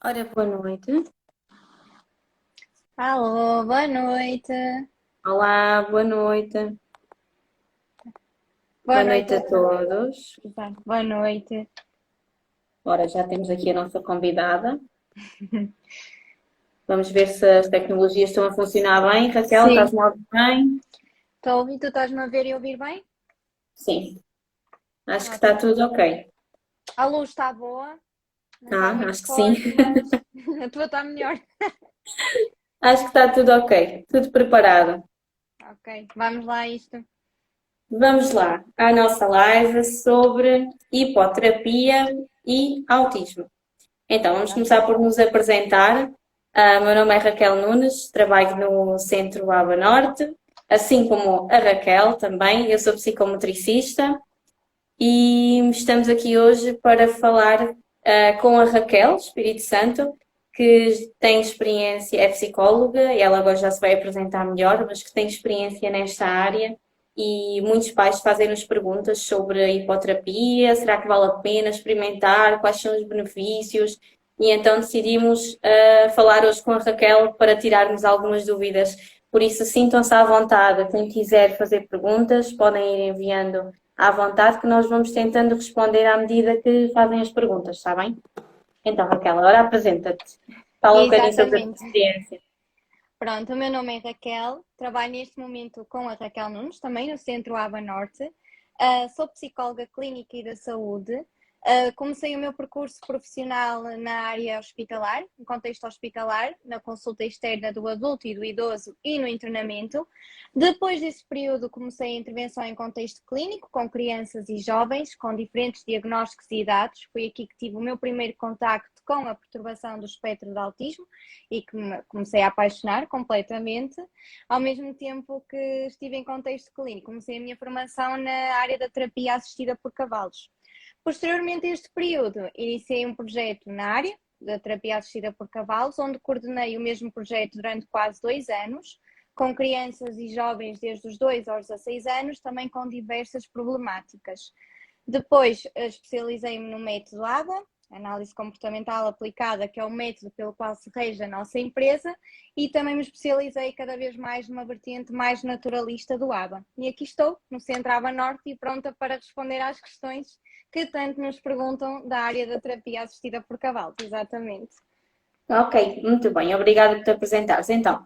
Ora, boa noite. Alô, boa noite. Olá, boa noite. Boa Boa noite noite a a todos. todos. Exato, boa noite. Ora, já temos aqui a nossa convidada. Vamos ver se as tecnologias estão a funcionar bem. Raquel, Sim, estás-me a ouvir bem? estou a ouvir, tu estás-me a ver e ouvir bem? Sim, acho que está Ótimo. tudo ok. A luz está boa, não está Ah, muito acho que sim. forte, mas a tua está melhor. Acho que está tudo ok. Tudo preparado. Ok, vamos lá a isto. Vamos lá à nossa live sobre hipoterapia e autismo. Então, vamos começar Ok. por nos apresentar. Meu nome é Raquel Nunes, trabalho no Centro Aba Norte, assim como a Raquel também. Eu sou psicomotricista e estamos aqui hoje para falar com a Raquel Espírito Santo, que tem experiência, é psicóloga e ela agora já se vai apresentar melhor, mas que tem experiência nesta área e muitos pais fazem-nos perguntas sobre a hipoterapia, será que vale a pena experimentar, quais são os benefícios? E então decidimos falar hoje com a Raquel para tirarmos algumas dúvidas. Por isso, sintam-se à vontade. Quem quiser fazer perguntas, podem ir enviando à vontade, que nós vamos tentando responder à medida que fazem as perguntas, está bem? Então, Raquel, agora apresenta-te. Fala um bocadinho sobre a tua Exatamente. experiência. Pronto, o meu nome é Raquel, trabalho neste momento com a Raquel Nunes, também no Centro Aba Norte. Sou psicóloga clínica e da saúde. Comecei o meu percurso profissional na área hospitalar, no contexto hospitalar, na consulta externa do adulto e do idoso e no internamento. Depois desse período, comecei a intervenção em contexto clínico, com crianças e jovens, com diferentes diagnósticos e idades. Foi aqui que tive o meu primeiro contacto com a perturbação do espectro de autismo e que me comecei a apaixonar completamente, ao mesmo tempo que estive em contexto clínico. Comecei a minha formação na área da terapia assistida por cavalos. Posteriormente a este período, iniciei um projeto na área da terapia assistida por cavalos, onde coordenei o mesmo projeto durante quase 2 anos, com crianças e jovens desde os 2 aos 16 anos, também com diversas problemáticas. Depois especializei-me no método ABA, análise comportamental aplicada, que é o método pelo qual se rege a nossa empresa, e também me especializei cada vez mais numa vertente mais naturalista do ABA. E aqui estou, no Centro ABA Norte, e pronta para responder às questões que tanto nos perguntam da área da terapia assistida por cavalos, exatamente. Ok, muito bem, obrigada por te apresentares. Então,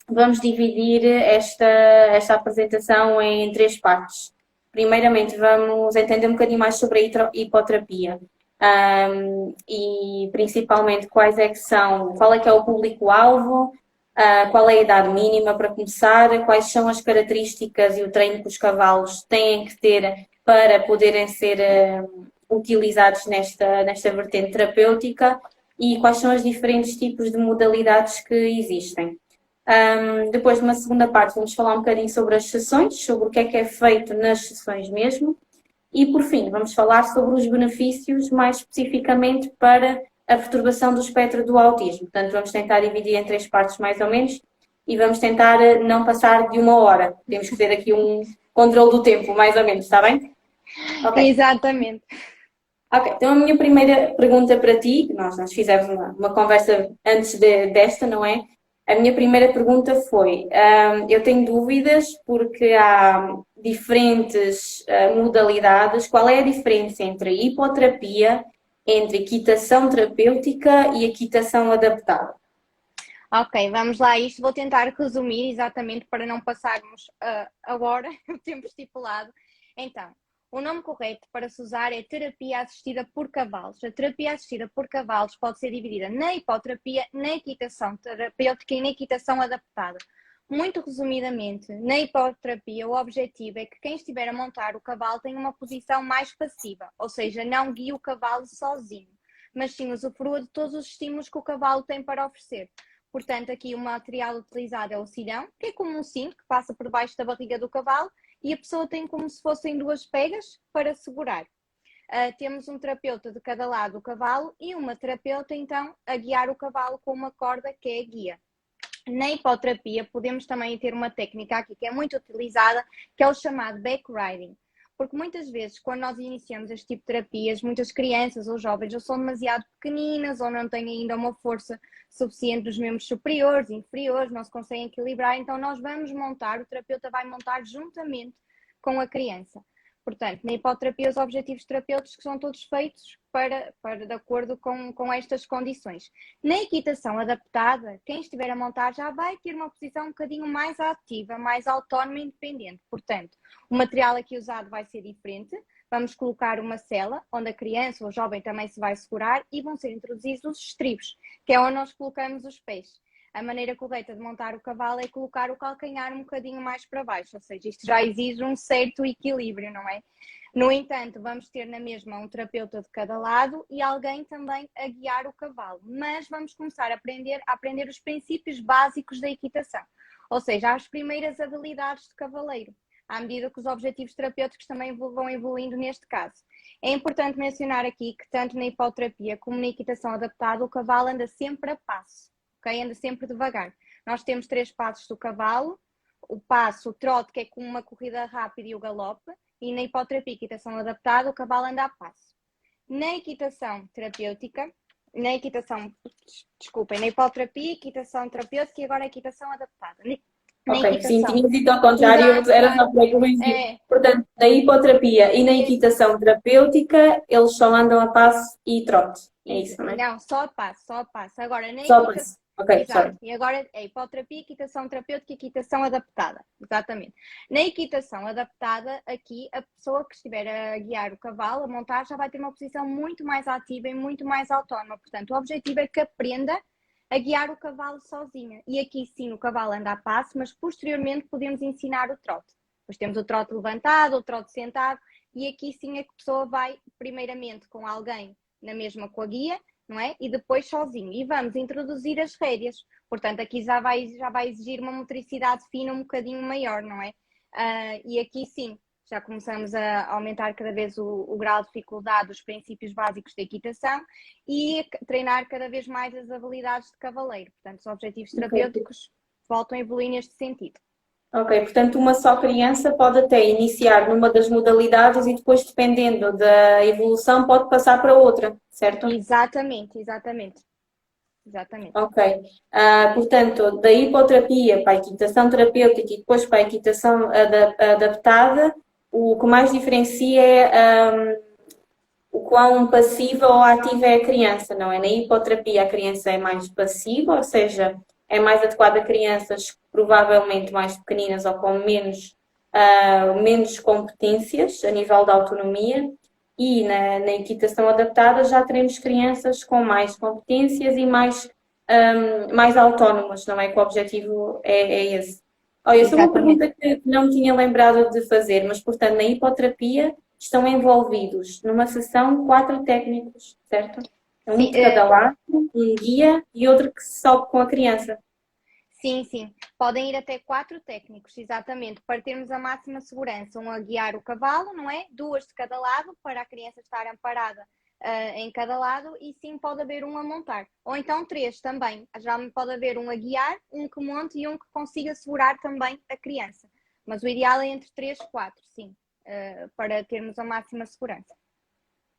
vamos dividir esta apresentação em três partes. Primeiramente, vamos entender um bocadinho mais sobre a hipoterapia. E principalmente quais é que são, qual é que é o público-alvo, qual é a idade mínima para começar, quais são as características e o treino que os cavalos têm que ter para poderem ser utilizados nesta vertente terapêutica e quais são os diferentes tipos de modalidades que existem. Depois, numa segunda parte, vamos falar um bocadinho sobre as sessões, sobre o que é feito nas sessões mesmo. E, por fim, vamos falar sobre os benefícios mais especificamente para a perturbação do espectro do autismo. Portanto, vamos tentar dividir em três partes mais ou menos e vamos tentar não passar de 1 hora. Temos que ter aqui um controle do tempo, mais ou menos, está bem? Ok. Exatamente. Ok, então a minha primeira pergunta para ti, que nós fizemos uma conversa antes desta, não é? A minha primeira pergunta foi: eu tenho dúvidas porque há diferentes modalidades. Qual é a diferença entre hipoterapia, entre equitação terapêutica e equitação adaptada? Ok, vamos lá a isto. Vou tentar resumir exatamente para não passarmos a hora, o tempo estipulado. Então, o nome correto para se usar é terapia assistida por cavalos. A terapia assistida por cavalos pode ser dividida na hipoterapia, na equitação terapêutica e na equitação adaptada. Muito resumidamente, na hipoterapia, o objetivo é que quem estiver a montar o cavalo tenha uma posição mais passiva, ou seja, não guie o cavalo sozinho, mas sim usufrua de todos os estímulos que o cavalo tem para oferecer. Portanto, aqui o material utilizado é o sidão, que é como um cinto que passa por baixo da barriga do cavalo e a pessoa tem como se fossem duas pegas para segurar. Temos um terapeuta de cada lado do cavalo e uma terapeuta, então, a guiar o cavalo com uma corda que é a guia. Na hipoterapia, podemos também ter uma técnica aqui que é muito utilizada, que é o chamado back riding. Porque muitas vezes, quando nós iniciamos este tipo de terapias, muitas crianças ou jovens ou são demasiado pequeninas ou não têm ainda uma força suficiente dos membros superiores, inferiores, não se conseguem equilibrar, então nós vamos montar, o terapeuta vai montar juntamente com a criança. Portanto, na hipoterapia, os objetivos terapêuticos são todos feitos de acordo com estas condições. Na equitação adaptada, quem estiver a montar já vai ter uma posição um bocadinho mais ativa, mais autónoma e independente. Portanto, o material aqui usado vai ser diferente. Vamos colocar uma sela, onde a criança ou o jovem também se vai segurar, e vão ser introduzidos os estribos, que é onde nós colocamos os pés. A maneira correta de montar o cavalo é colocar o calcanhar um bocadinho mais para baixo, ou seja, isto já exige um certo equilíbrio, não é? No entanto, vamos ter na mesma um terapeuta de cada lado e alguém também a guiar o cavalo, mas vamos começar a aprender os princípios básicos da equitação, ou seja, as primeiras habilidades de cavaleiro, à medida que os objetivos terapêuticos também vão evoluindo neste caso. É importante mencionar aqui que tanto na hipoterapia como na equitação adaptada, o cavalo anda sempre a passo. Okay? Anda sempre devagar. Nós temos 3 passos do cavalo, o passo, o trote, que é como uma corrida rápida, e o galope, e na hipoterapia e equitação adaptada, o cavalo anda a passo. Na equitação terapêutica, na hipoterapia, equitação terapêutica e agora a equitação adaptada. Na Ok, sim, equitação. tinha dito ao contrário, Exato, era só exato. para corrigir. É, Portanto, na hipoterapia e na é, equitação terapêutica, eles só andam a passo e trote. É isso, não é? não, só a passo, só a passo. Agora, na Só a equitação. passo. Ok, Exato. sorry. E agora é hipoterapia, equitação terapêutica e equitação adaptada. Exatamente. Na equitação adaptada, aqui a pessoa que estiver a guiar o cavalo, a montar, já vai ter uma posição muito mais ativa e muito mais autónoma. Portanto, o objetivo é que aprenda a guiar o cavalo sozinha. E aqui sim o cavalo anda a passo, mas posteriormente podemos ensinar o trote. Depois temos o trote levantado, o trote sentado, e aqui sim a pessoa vai primeiramente com alguém na mesma com a guia, não é? E depois sozinho. E vamos introduzir as rédeas. Portanto, aqui já vai exigir uma motricidade fina um bocadinho maior, não é? E aqui sim, já começamos a aumentar cada vez o grau de dificuldade dos princípios básicos da equitação e treinar cada vez mais as habilidades de cavaleiro. Portanto, os objetivos Ok. terapêuticos voltam a evoluir neste sentido. Ok, portanto, uma só criança pode até iniciar numa das modalidades e depois, dependendo da evolução, pode passar para outra, certo? Exatamente, exatamente. Exatamente. Ok. Portanto, da hipoterapia para a equitação terapêutica e depois para a equitação adaptada, o que mais diferencia é o quão passiva ou ativa é a criança, não é? Na hipoterapia a criança é mais passiva, ou seja, é mais adequada a crianças provavelmente mais pequeninas ou com menos competências a nível da autonomia. E na equitação adaptada já teremos crianças com mais competências e mais autónomas, não é? Que o objetivo é esse. Olha, essa é uma Exatamente. pergunta que não me tinha lembrado de fazer, mas portanto, na hipoterapia estão envolvidos numa sessão 4 técnicos, certo? Um Sim, de cada lado, um guia e outro que sobe com a criança. sim, sim. Podem ir até 4 técnicos, exatamente, para termos a máxima segurança. Um a guiar o cavalo, não é? 2 de cada lado, para a criança estar amparada em cada lado, e sim pode haver um a montar. Ou então 3 também. Geralmente pode haver um a guiar, um que monte e um que consiga segurar também a criança. Mas o ideal é entre 3 e 4, sim, para termos a máxima segurança.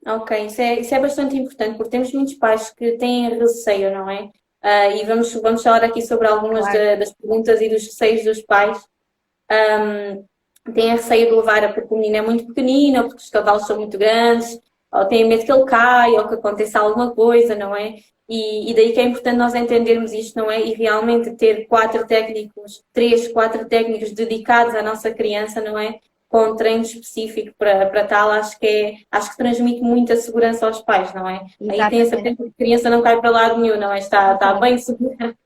Ok, isso é bastante importante, porque temos muitos pais que têm receio, não é? E vamos falar aqui sobre algumas Claro. das perguntas e dos receios dos pais. Têm receio de levar porque o menino é muito pequenino, ou porque os cavalos são muito grandes, ou têm medo que ele caia, ou que aconteça alguma coisa, não é? E daí que é importante nós entendermos isto, não é? E realmente ter 4 técnicos dedicados à nossa criança, não é? Com um treino específico para tal, acho que transmite muita segurança aos pais, não é? Aí tem a Exatamente. certeza que a criança não cai para lado nenhum, não é? Está bem segura,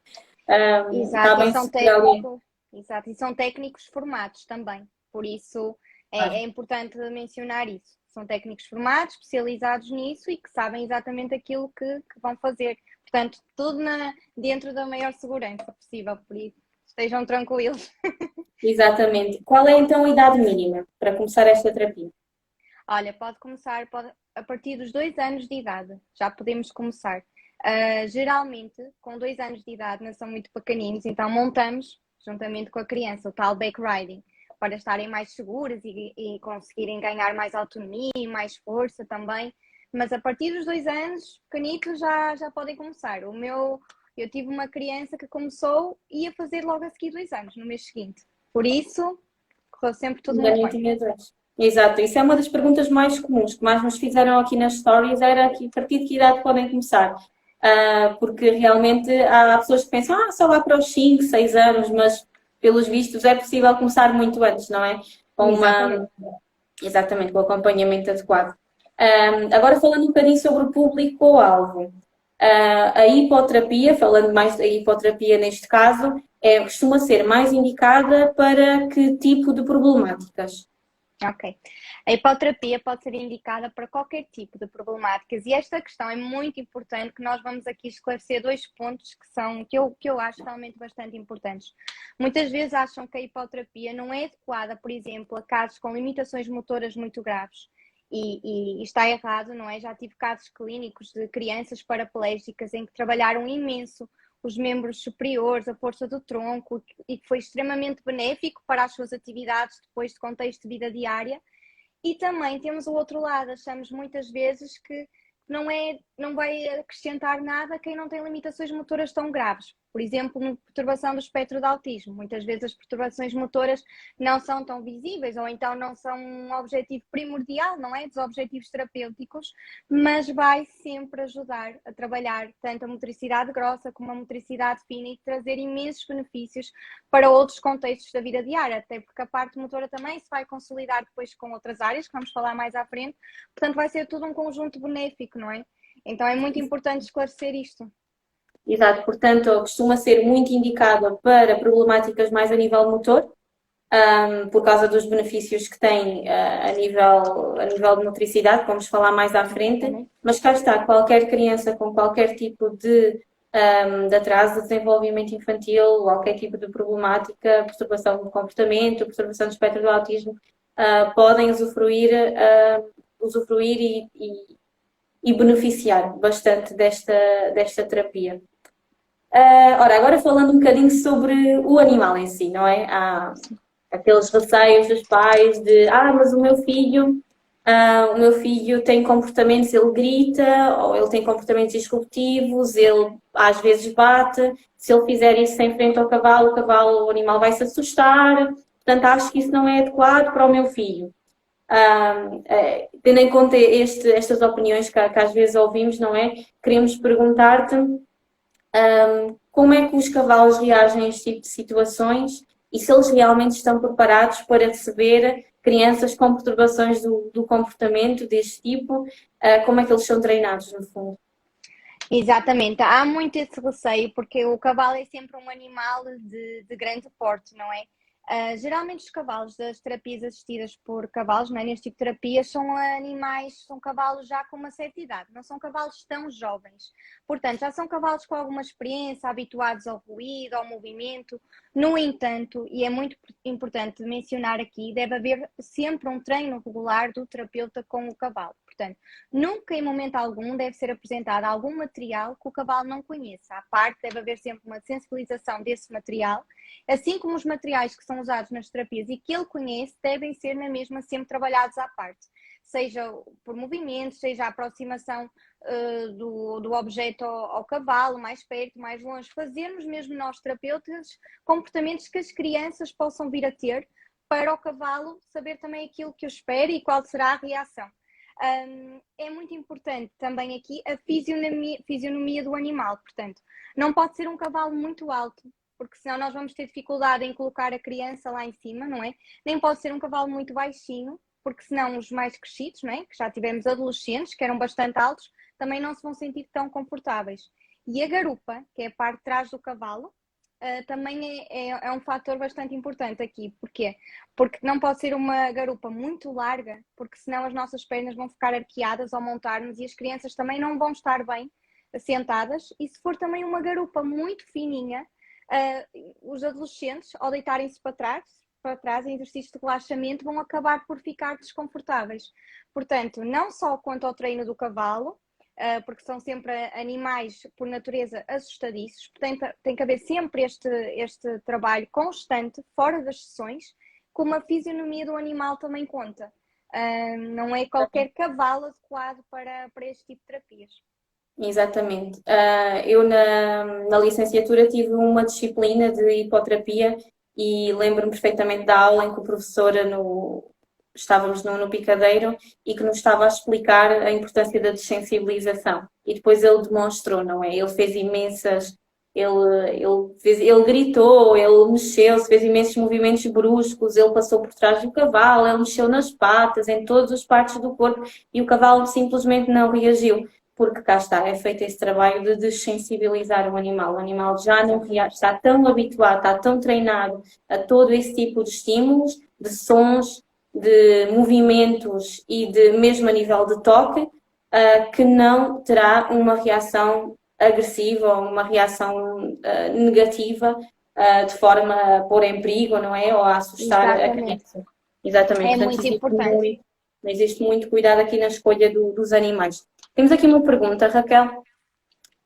está Exato, e bem são segura ali. técnicos, exato, e são técnicos formados também. Por isso Claro. é importante mencionar isso. São técnicos formados, especializados nisso e que sabem exatamente aquilo que vão fazer. Portanto, tudo dentro da maior segurança possível, por isso estejam tranquilos. Exatamente. Qual é então a idade mínima para começar esta terapia? Olha, a partir dos 2 anos de idade, já podemos começar. Geralmente, com 2 anos de idade, não são muito pequeninos, então montamos juntamente com a criança, o tal back riding. para estarem mais seguras e conseguirem ganhar mais autonomia e mais força também. Mas a partir dos 2 anos, pequenitos já podem começar. Eu tive uma criança que começou e ia fazer logo a seguir 2 anos, no mês seguinte. Por isso, correu sempre tudo Ainda muito nem bem. tinha dois. Exato, isso é uma das perguntas mais comuns que mais nos fizeram aqui nas stories, era que, a partir de que idade podem começar? Porque realmente há pessoas que pensam, só lá para os 5, 6 anos, mas pelos vistos é possível começar muito antes, não é? Com Exatamente. exatamente, com o acompanhamento adequado. Agora falando um bocadinho sobre o público-alvo. A hipoterapia, falando mais da hipoterapia neste caso, costuma ser mais indicada para que tipo de problemáticas? Ok. A hipoterapia pode ser indicada para qualquer tipo de problemáticas e esta questão é muito importante, que nós vamos aqui esclarecer 2 pontos que eu acho realmente bastante importantes. Muitas vezes acham que a hipoterapia não é adequada, por exemplo, a casos com limitações motoras muito graves. E está errado, não é? Já tive casos clínicos de crianças paraplégicas em que trabalharam imenso os membros superiores, a força do tronco, e que foi extremamente benéfico para as suas atividades depois de contexto de vida diária. E também temos o outro lado, achamos muitas vezes que não vai acrescentar nada a quem não tem limitações motoras tão graves. Por exemplo, na perturbação do espectro de autismo. Muitas vezes as perturbações motoras não são tão visíveis ou então não são um objetivo primordial, não é? Dos objetivos terapêuticos, mas vai sempre ajudar a trabalhar tanto a motricidade grossa como a motricidade fina e trazer imensos benefícios para outros contextos da vida diária, até porque a parte motora também se vai consolidar depois com outras áreas, que vamos falar mais à frente, portanto vai ser tudo um conjunto benéfico, não é? Então é muito importante esclarecer isto. Exato, portanto, costuma ser muito indicada para problemáticas mais a nível motor, por causa dos benefícios que tem a nível de motricidade, vamos falar mais à frente, Exatamente. mas cá está, qualquer criança com qualquer tipo de atraso de desenvolvimento infantil, qualquer tipo de problemática, perturbação do comportamento, perturbação do espectro do autismo, podem usufruir e beneficiar bastante desta terapia. Ora, agora falando um bocadinho sobre o animal em si, não é? Há aqueles receios dos pais de, mas o meu filho tem comportamentos, ele grita, ou ele tem comportamentos disruptivos, ele às vezes bate, se ele fizer isso em frente ao cavalo, o animal vai se assustar, portanto acho que isso não é adequado para o meu filho. Tendo em conta estas opiniões que às vezes ouvimos, não é? Queremos perguntar-te como é que os cavalos reagem a este tipo de situações e se eles realmente estão preparados para receber crianças com perturbações do comportamento deste tipo, como é que eles são treinados, no fundo. Exatamente, há muito esse receio porque o cavalo é sempre um animal de grande porte, não é? Geralmente os cavalos das terapias assistidas por cavalos, não é? Neste tipo de terapias, são animais, são cavalos já com uma certa idade, não são cavalos tão jovens. Portanto, já são cavalos com alguma experiência, habituados ao ruído, ao movimento. No entanto, e é muito importante mencionar aqui, deve haver sempre um treino regular do terapeuta com o cavalo. Portanto, nunca em momento algum deve ser apresentado algum material que o cavalo não conheça. À parte, deve haver sempre uma sensibilização desse material, assim como os materiais que são usados nas terapias e que ele conhece devem ser na mesma sempre trabalhados à parte, seja por movimentos, seja a aproximação do objeto ao cavalo, mais perto, mais longe, fazermos mesmo nós terapeutas comportamentos que as crianças possam vir a ter para o cavalo saber também aquilo que o espera e qual será a reação. É muito importante também aqui a fisionomia do animal, portanto, não pode ser um cavalo muito alto, porque senão nós vamos ter dificuldade em colocar a criança lá em cima, não é? Nem pode ser um cavalo muito baixinho, porque senão os mais crescidos, não é? Que já tivemos adolescentes que eram bastante altos, também não se vão sentir tão confortáveis. E a garupa, que é a parte de trás do cavalo, também é um fator bastante importante aqui. Porquê? Porque não pode ser uma garupa muito larga, porque senão as nossas pernas vão ficar arqueadas ao montarmos e as crianças também não vão estar bem sentadas. E se for também uma garupa muito fininha, os adolescentes, ao deitarem-se para trás em exercícios de relaxamento, vão acabar por ficar desconfortáveis. Portanto, não só quanto ao treino do cavalo, porque são sempre animais por natureza assustadiços, tem que haver sempre este trabalho constante, fora das sessões, como a fisionomia do animal também conta. Não é qualquer cavalo adequado para este tipo de terapias. Exatamente. Eu na licenciatura tive uma disciplina de hipoterapia e lembro-me perfeitamente da aula em que o professor estávamos no picadeiro e que nos estava a explicar a importância da dessensibilização. E depois ele demonstrou, não é? Ele fez imensas, ele gritou, ele mexeu-se, fez imensos movimentos bruscos, ele passou por trás do cavalo, ele mexeu nas patas, em todas as partes do corpo e o cavalo simplesmente não reagiu. Porque cá está, é feito esse trabalho de dessensibilizar o animal. O animal já não reage, está tão habituado, está tão treinado a todo esse tipo de estímulos, de sons, de movimentos e de mesmo a nível de toque, que não terá uma reação agressiva ou uma reação negativa, de forma a pôr em perigo, não é? Ou a assustar a Exatamente. criança. Exatamente. É Portanto, muito importante. existe muito cuidado aqui na escolha dos animais. Temos aqui uma pergunta, Raquel.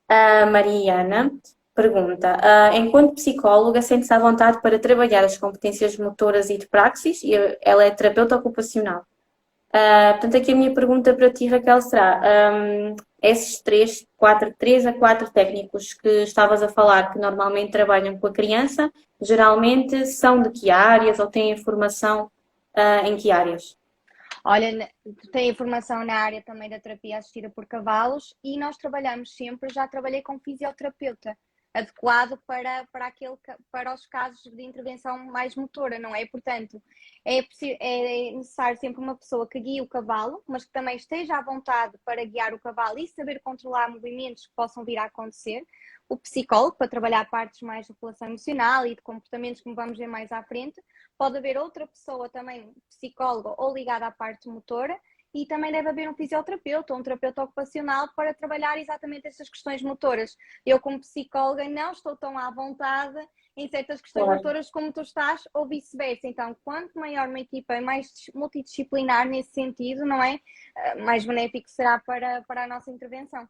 A Mariana pergunta: enquanto psicóloga, sente-se à vontade para trabalhar as competências motoras e de praxis? E ela é terapeuta ocupacional. Portanto, aqui a minha pergunta para ti, Raquel, será: esses três a quatro técnicos que estavas a falar, que normalmente trabalham com a criança, geralmente são de que áreas ou têm formação em que áreas? Olha, tem informação na área também da terapia assistida por cavalos e nós trabalhamos sempre, já trabalhei com fisioterapeuta, adequado para os casos de intervenção mais motora, não é? Portanto, é necessário sempre uma pessoa que guie o cavalo, mas que também esteja à vontade para guiar o cavalo e saber controlar movimentos que possam vir a acontecer. O psicólogo, para trabalhar partes mais de regulação emocional e de comportamentos, como vamos ver mais à frente. Pode haver outra pessoa também, psicóloga ou ligada à parte motora, e também deve haver um fisioterapeuta ou um terapeuta ocupacional para trabalhar exatamente estas questões motoras. Eu, como psicóloga, não estou tão à vontade em certas questões Claro. motoras como tu estás, ou vice-versa. Então, quanto maior uma equipa é mais multidisciplinar nesse sentido, não é? Mais benéfico será para a nossa intervenção.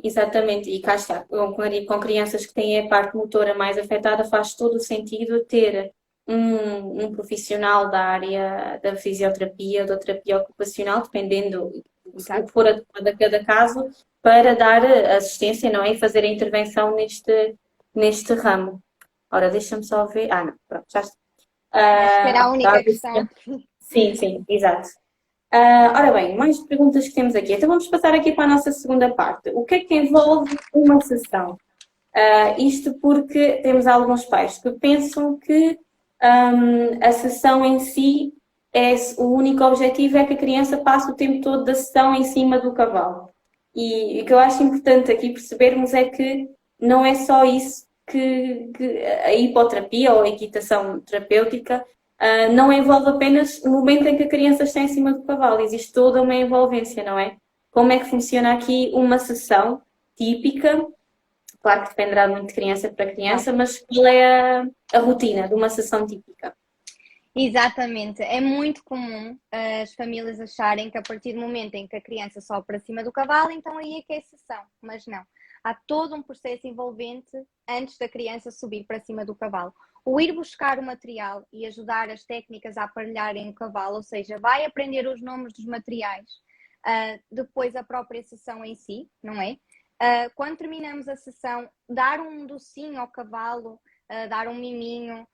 Exatamente, e cá está, com crianças que têm a parte motora mais afetada, faz todo o sentido ter um profissional da área da fisioterapia ou da terapia ocupacional, dependendo o que Exato. for adequado a cada caso, para dar assistência, não é? E fazer a intervenção neste ramo. Ora, deixa-me só ver. Não, pronto, já está. Acho que era a Está a única ver questão. sim, sim, exato. Ora bem, mais perguntas que temos aqui. Então vamos passar aqui para a nossa segunda parte. O que é que envolve uma sessão? Isto porque temos alguns pais que pensam que a sessão em si o único objetivo é que a criança passe o tempo todo da sessão em cima do cavalo. E o que eu acho importante aqui percebermos é que não é só isso que a hipoterapia ou a equitação terapêutica não envolve apenas o momento em que a criança está em cima do cavalo, existe toda uma envolvência, não é? Como é que funciona aqui uma sessão típica? Claro que dependerá muito de criança para criança, mas qual é a rotina de uma sessão típica? Exatamente, é muito comum as famílias acharem que a partir do momento em que a criança sobe para cima do cavalo, então aí é que é sessão, mas não. Há todo um processo envolvente antes da criança subir para cima do cavalo. O ir buscar o material e ajudar as técnicas a aparelharem o cavalo, ou seja, vai aprender os nomes dos materiais, depois a própria sessão em si, não é? Quando terminamos a sessão, dar um docinho ao cavalo, dar um miminho,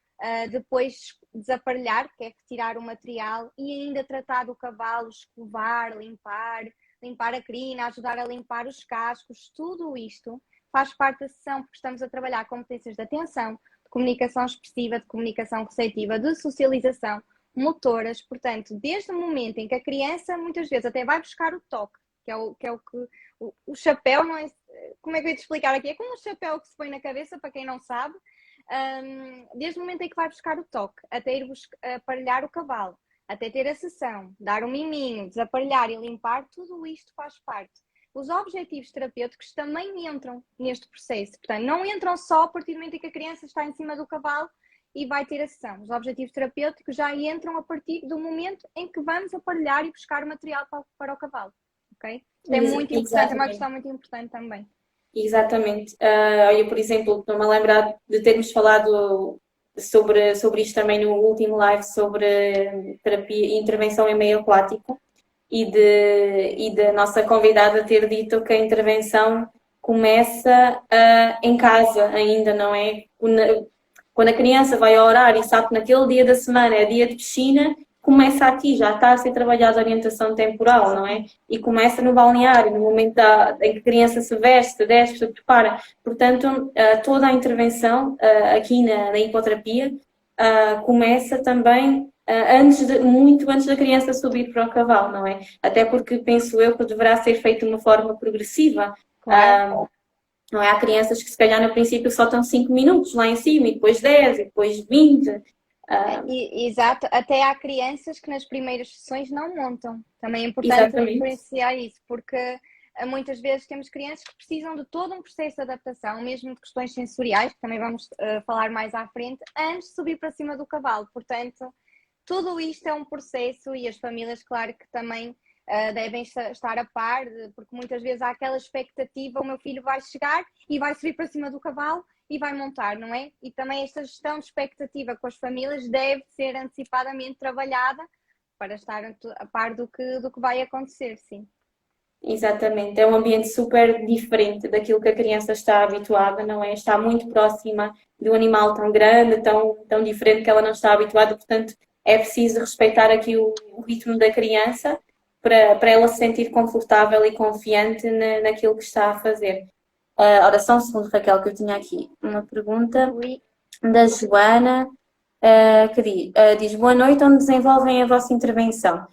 depois desaparelhar, que é retirar o material, e ainda tratar do cavalo, escovar, limpar a crina, ajudar a limpar os cascos, tudo isto faz parte da sessão, porque estamos a trabalhar competências de atenção, de comunicação expressiva, de comunicação receptiva, de socialização, motoras, portanto, desde o momento em que a criança muitas vezes até vai buscar o toque, que é o que o chapéu, não é? Como é que eu ia te explicar aqui? É como um chapéu que se põe na cabeça, para quem não sabe, desde o momento em que vai buscar o toque, até ir aparelhar o cavalo, até ter a sessão, dar um miminho, desaparelhar e limpar, tudo isto faz parte. Os objetivos terapêuticos também entram neste processo, portanto, não entram só a partir do momento em que a criança está em cima do cavalo e vai ter a sessão. Os objetivos terapêuticos já entram a partir do momento em que vamos aparelhar e buscar material para o cavalo, ok? Isto é muito importante, é uma questão muito importante também. Exatamente. Olha, por exemplo, estou-me a lembrar de termos falado sobre isto também no último live sobre terapia e intervenção em meio aquático e da nossa convidada ter dito que a intervenção começa em casa ainda, não é? Quando a criança vai orar e sabe que naquele dia da semana é dia de piscina, começa aqui, já está a ser trabalhada a orientação temporal, não é? E começa no balneário, no momento em que a criança se veste, se despe, se prepara. Portanto, toda a intervenção aqui na hipoterapia começa também muito antes da criança subir para o cavalo, não é? Até porque penso eu que deverá ser feito de uma forma progressiva. Claro. Não é? Há crianças que se calhar no princípio só estão 5 minutos lá em cima e depois 10 e depois 20. Exato, até há crianças que nas primeiras sessões não montam. Também é importante Exatamente. diferenciar isso, porque muitas vezes temos crianças que precisam de todo um processo de adaptação, mesmo de questões sensoriais, que também vamos falar mais à frente, antes de subir para cima do cavalo. Portanto, tudo isto é um processo e as famílias, claro que também devem estar a par, porque muitas vezes há aquela expectativa, o meu filho vai chegar e vai subir para cima do cavalo e vai montar, não é? E também esta gestão de expectativa com as famílias deve ser antecipadamente trabalhada para estar a par do que vai acontecer, sim. Exatamente, é um ambiente super diferente daquilo que a criança está habituada, não é? Está muito próxima de um animal tão grande, tão diferente que ela não está habituada, portanto é preciso respeitar aqui o ritmo da criança para ela se sentir confortável e confiante naquilo que está a fazer. Ora, só um segundo, Raquel, que eu tinha aqui uma pergunta Oui. da Joana, que diz: boa noite, onde desenvolvem a vossa intervenção?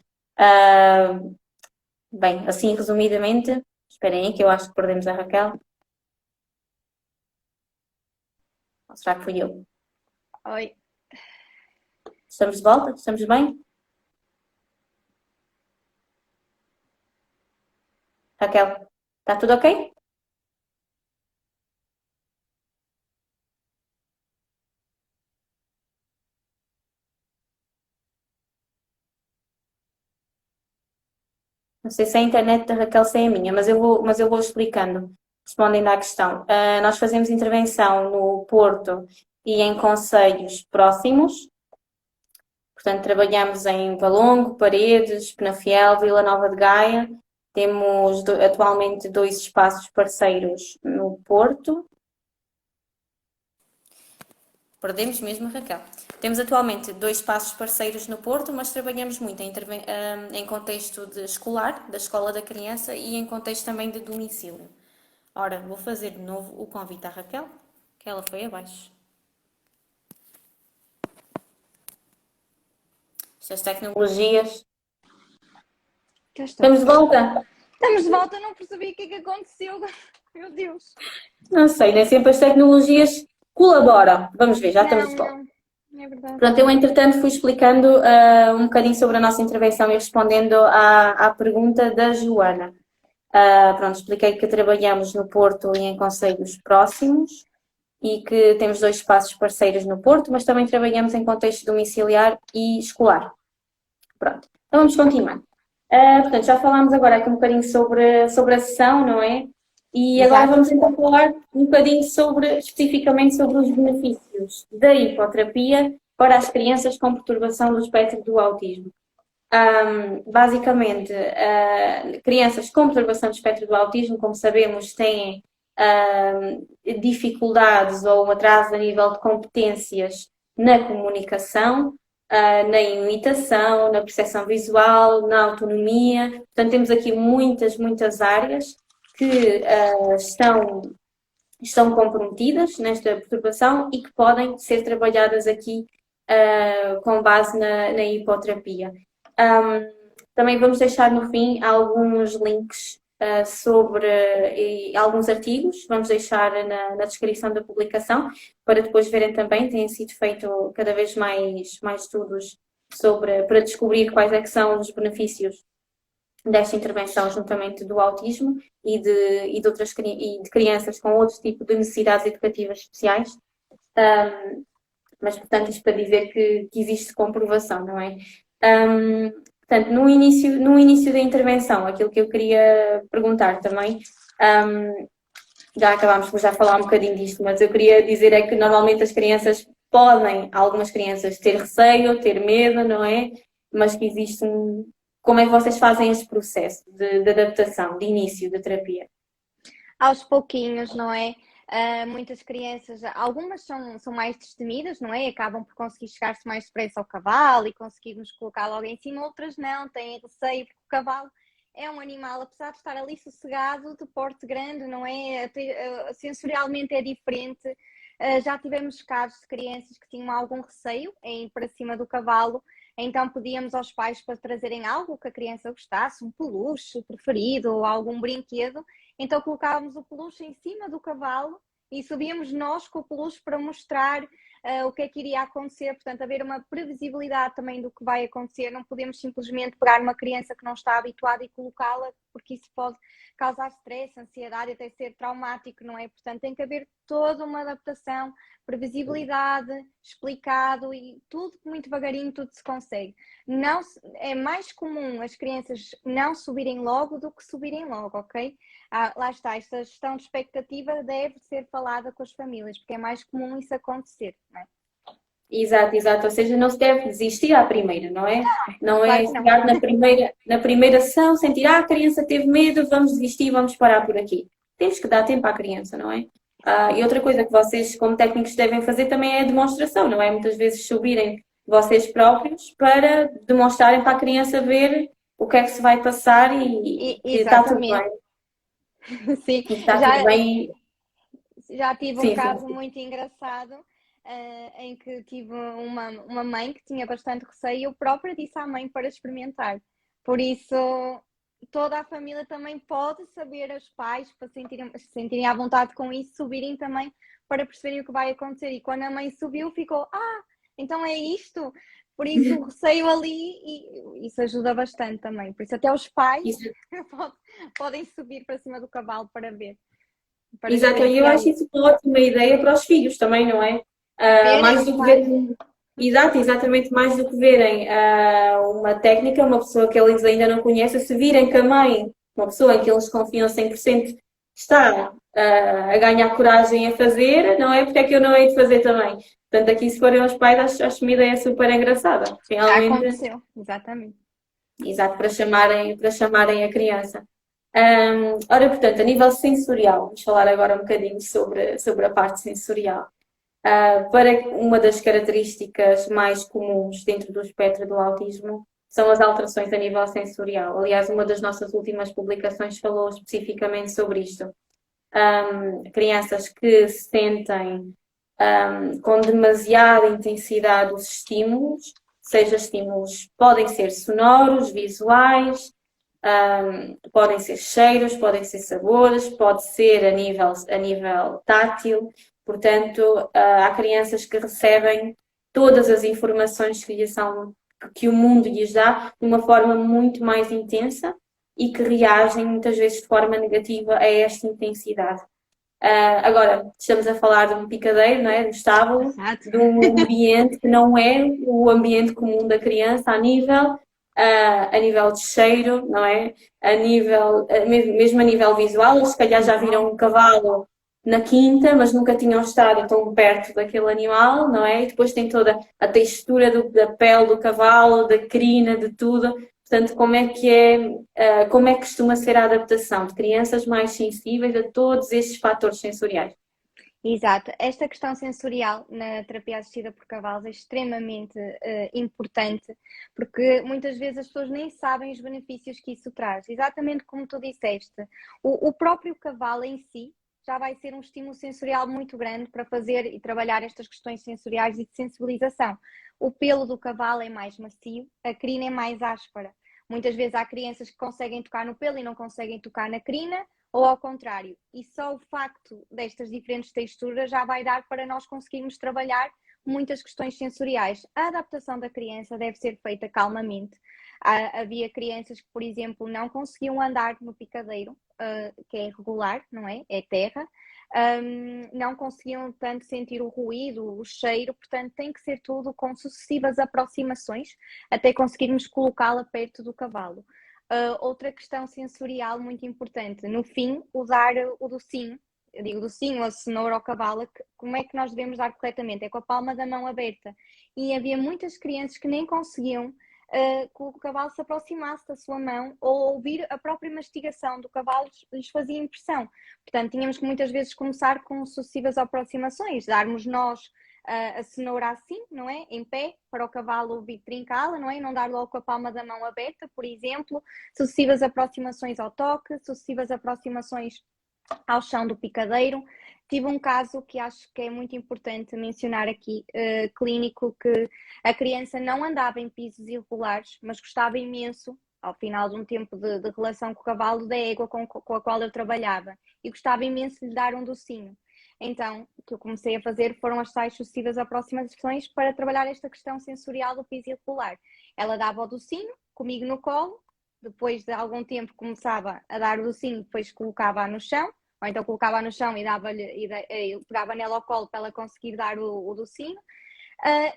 Bem, assim resumidamente, esperem aí que eu acho que perdemos a Raquel. Ou será que fui eu? Oi. Estamos de volta? Estamos bem? Raquel, está tudo ok? Não sei se é a internet da Raquel, se é a minha, mas eu vou explicando, respondendo à questão. Nós fazemos intervenção no Porto e em concelhos próximos. Portanto, trabalhamos em Valongo, Paredes, Penafiel, Vila Nova de Gaia. Temos atualmente 2 espaços parceiros no Porto. Perdemos mesmo, Raquel. Temos atualmente 2 espaços parceiros no Porto, mas trabalhamos muito em contexto de escolar, da escola da criança, e em contexto também de domicílio. Ora, vou fazer de novo o convite à Raquel, que ela foi abaixo. Estas tecnologias. Estamos de volta? Estamos de volta, não percebi o que é que aconteceu. Meu Deus. Não sei, nem sempre as tecnologias colaboram. Vamos ver, já estamos de volta. Não, é verdade. Pronto, eu entretanto fui explicando um bocadinho sobre a nossa intervenção e respondendo à pergunta da Joana. Pronto, expliquei que trabalhamos no Porto e em concelhos próximos e que temos 2 espaços parceiros no Porto, mas também trabalhamos em contexto domiciliar e escolar. Pronto, então vamos continuar. Portanto, já falámos agora aqui um bocadinho sobre a sessão, não é? E agora Exato. vamos então falar um bocadinho especificamente sobre os benefícios da hipoterapia para as crianças com perturbação do espectro do autismo. Basicamente, crianças com perturbação do espectro do autismo, como sabemos, têm dificuldades ou atrasos a nível de competências na comunicação, na imitação, na percepção visual, na autonomia. Portanto, temos aqui muitas áreas que estão comprometidas nesta perturbação e que podem ser trabalhadas aqui com base na hipoterapia. Também vamos deixar no fim alguns links sobre alguns artigos, vamos deixar na descrição da publicação, para depois verem também. Têm sido feitos cada vez mais estudos para descobrir quais é que são os benefícios desta intervenção juntamente do autismo e de crianças com outro tipo de necessidades educativas especiais. Mas, portanto, isto para dizer que existe comprovação, não é? Portanto, no início da intervenção, aquilo que eu queria perguntar também, já acabámos por já falar um bocadinho disto, mas eu queria dizer é que normalmente as crianças podem algumas crianças ter receio, ter medo, não é? Mas que existe um... Como é que vocês fazem esse processo de adaptação, de início da terapia? Aos pouquinhos, não é? Muitas crianças, algumas são mais destemidas, não é? Acabam por conseguir chegar-se mais depressa ao cavalo e conseguirmos colocar logo em cima, outras não, têm receio, porque o cavalo é um animal, apesar de estar ali sossegado, de porte grande, não é? Sensorialmente é diferente. Já tivemos casos de crianças que tinham algum receio em ir para cima do cavalo, então pedíamos aos pais para trazerem algo que a criança gostasse, um peluche preferido ou algum brinquedo. Então colocávamos o peluche em cima do cavalo e subíamos nós com o peluche para mostrar o que é que iria acontecer. Portanto, haver uma previsibilidade também do que vai acontecer. Não podemos simplesmente pegar uma criança que não está habituada e colocá-la, porque isso pode causar stress, ansiedade, até ser traumático, não é? Portanto, tem que haver toda uma adaptação, previsibilidade, explicado e tudo muito devagarinho, tudo se consegue. Não, é mais comum as crianças não subirem logo do que subirem logo, ok? Lá está, esta gestão de expectativa deve ser falada com as famílias, porque é mais comum isso acontecer, não é? Exato, exato. Ou seja, não se deve desistir à primeira, não é? Não Claro é que não. chegar na primeira sessão, sentir, a criança teve medo, vamos desistir, vamos parar por aqui. Temos que dar tempo à criança, não é? E outra coisa que vocês, como técnicos, devem fazer também é a demonstração, não é? Muitas vezes subirem vocês próprios para demonstrarem para a criança ver o que é que se vai passar e que está tudo Exatamente. bem. Sim, E que está tudo bem. já tive um Sim, sim, caso sim. muito engraçado, em que tive uma mãe que tinha bastante receio e eu própria disse à mãe para experimentar. Por isso, toda a família também pode saber, os pais, para se sentirem à vontade com isso, subirem também para perceberem o que vai acontecer. E quando a mãe subiu, ficou, então é isto. Por isso, o receio ali, e isso ajuda bastante também. Por isso, até os pais Isso. podem subir para cima do cavalo para ver, para Exato, e eu experienciar acho isso. isso uma ótima ideia para os filhos também, não é? Verem Mais os do que pais. verem, exato, exatamente, mais do que verem uma técnica, uma pessoa que eles ainda não conhecem, se virem que a mãe, uma pessoa em que eles confiam 100%, está a ganhar coragem a fazer, não é? Porque é que eu não hei de fazer também? Portanto, aqui se forem os pais, acho uma ideia super engraçada. Já Realmente, aconteceu, exatamente. exato, para chamarem a criança. Ora, portanto, a nível sensorial, vamos falar agora um bocadinho sobre a parte sensorial. Para uma das características mais comuns dentro do espectro do autismo são as alterações a nível sensorial. Aliás, uma das nossas últimas publicações falou especificamente sobre isto. Crianças que sentem com demasiada intensidade os estímulos, seja estímulos, podem ser sonoros, visuais, podem ser cheiros, podem ser sabores, pode ser a nível tátil. Portanto, há crianças que recebem todas as informações que o mundo lhes dá de uma forma muito mais intensa e que reagem muitas vezes de forma negativa a esta intensidade. Agora, estamos a falar de um picadeiro, não é? De um estábulo, Exato. de um ambiente que não é o ambiente comum da criança a nível de cheiro, não é? Mesmo a nível visual, eles se calhar já viram um cavalo na quinta, mas nunca tinham estado tão perto daquele animal, não é? E depois tem toda a textura da pele do cavalo, da crina, de tudo. Portanto, como é que costuma ser a adaptação de crianças mais sensíveis a todos estes fatores sensoriais? Exato. Esta questão sensorial na terapia assistida por cavalos é extremamente importante, porque muitas vezes as pessoas nem sabem os benefícios que isso traz. Exatamente como tu disseste, o próprio cavalo em si já vai ser um estímulo sensorial muito grande para fazer e trabalhar estas questões sensoriais e de sensibilização. O pelo do cavalo é mais macio, a crina é mais áspera. Muitas vezes há crianças que conseguem tocar no pelo e não conseguem tocar na crina, ou ao contrário. E só o facto destas diferentes texturas já vai dar para nós conseguirmos trabalhar muitas questões sensoriais. A adaptação da criança deve ser feita calmamente. Havia crianças que, por exemplo, não conseguiam andar no picadeiro, que é regular, não é? É terra. Não conseguiam tanto sentir o ruído, o cheiro, portanto tem que ser tudo com sucessivas aproximações até conseguirmos colocá-la perto do cavalo. Outra questão sensorial muito importante, no fim, usar o docinho eu digo docinho, a cenoura ou cavalo, como é que nós devemos dar corretamente? É com a palma da mão aberta. E havia muitas crianças que nem conseguiam que o cavalo se aproximasse da sua mão ou ouvir a própria mastigação do cavalo lhes fazia impressão. Portanto, tínhamos que muitas vezes começar com sucessivas aproximações, darmos nós a cenoura assim, não é? Em pé, para o cavalo ouvir trincá-la, não é? E não dar logo com a palma da mão aberta, por exemplo, sucessivas aproximações ao toque, sucessivas aproximações ao chão do picadeiro. Tive um caso que acho que é muito importante mencionar aqui, clínico, que a criança não andava em pisos irregulares, mas gostava imenso, ao final de um tempo de relação com o cavalo, da égua com a qual eu trabalhava, e gostava imenso de lhe dar um docinho. Então, o que eu comecei a fazer foram as tais sucessivas aproximações para trabalhar esta questão sensorial do piso irregular. Ela dava o docinho, comigo no colo, depois de algum tempo começava a dar o docinho, depois colocava-a no chão, ou então colocava no chão e pegava nela ao colo para ela conseguir dar o docinho,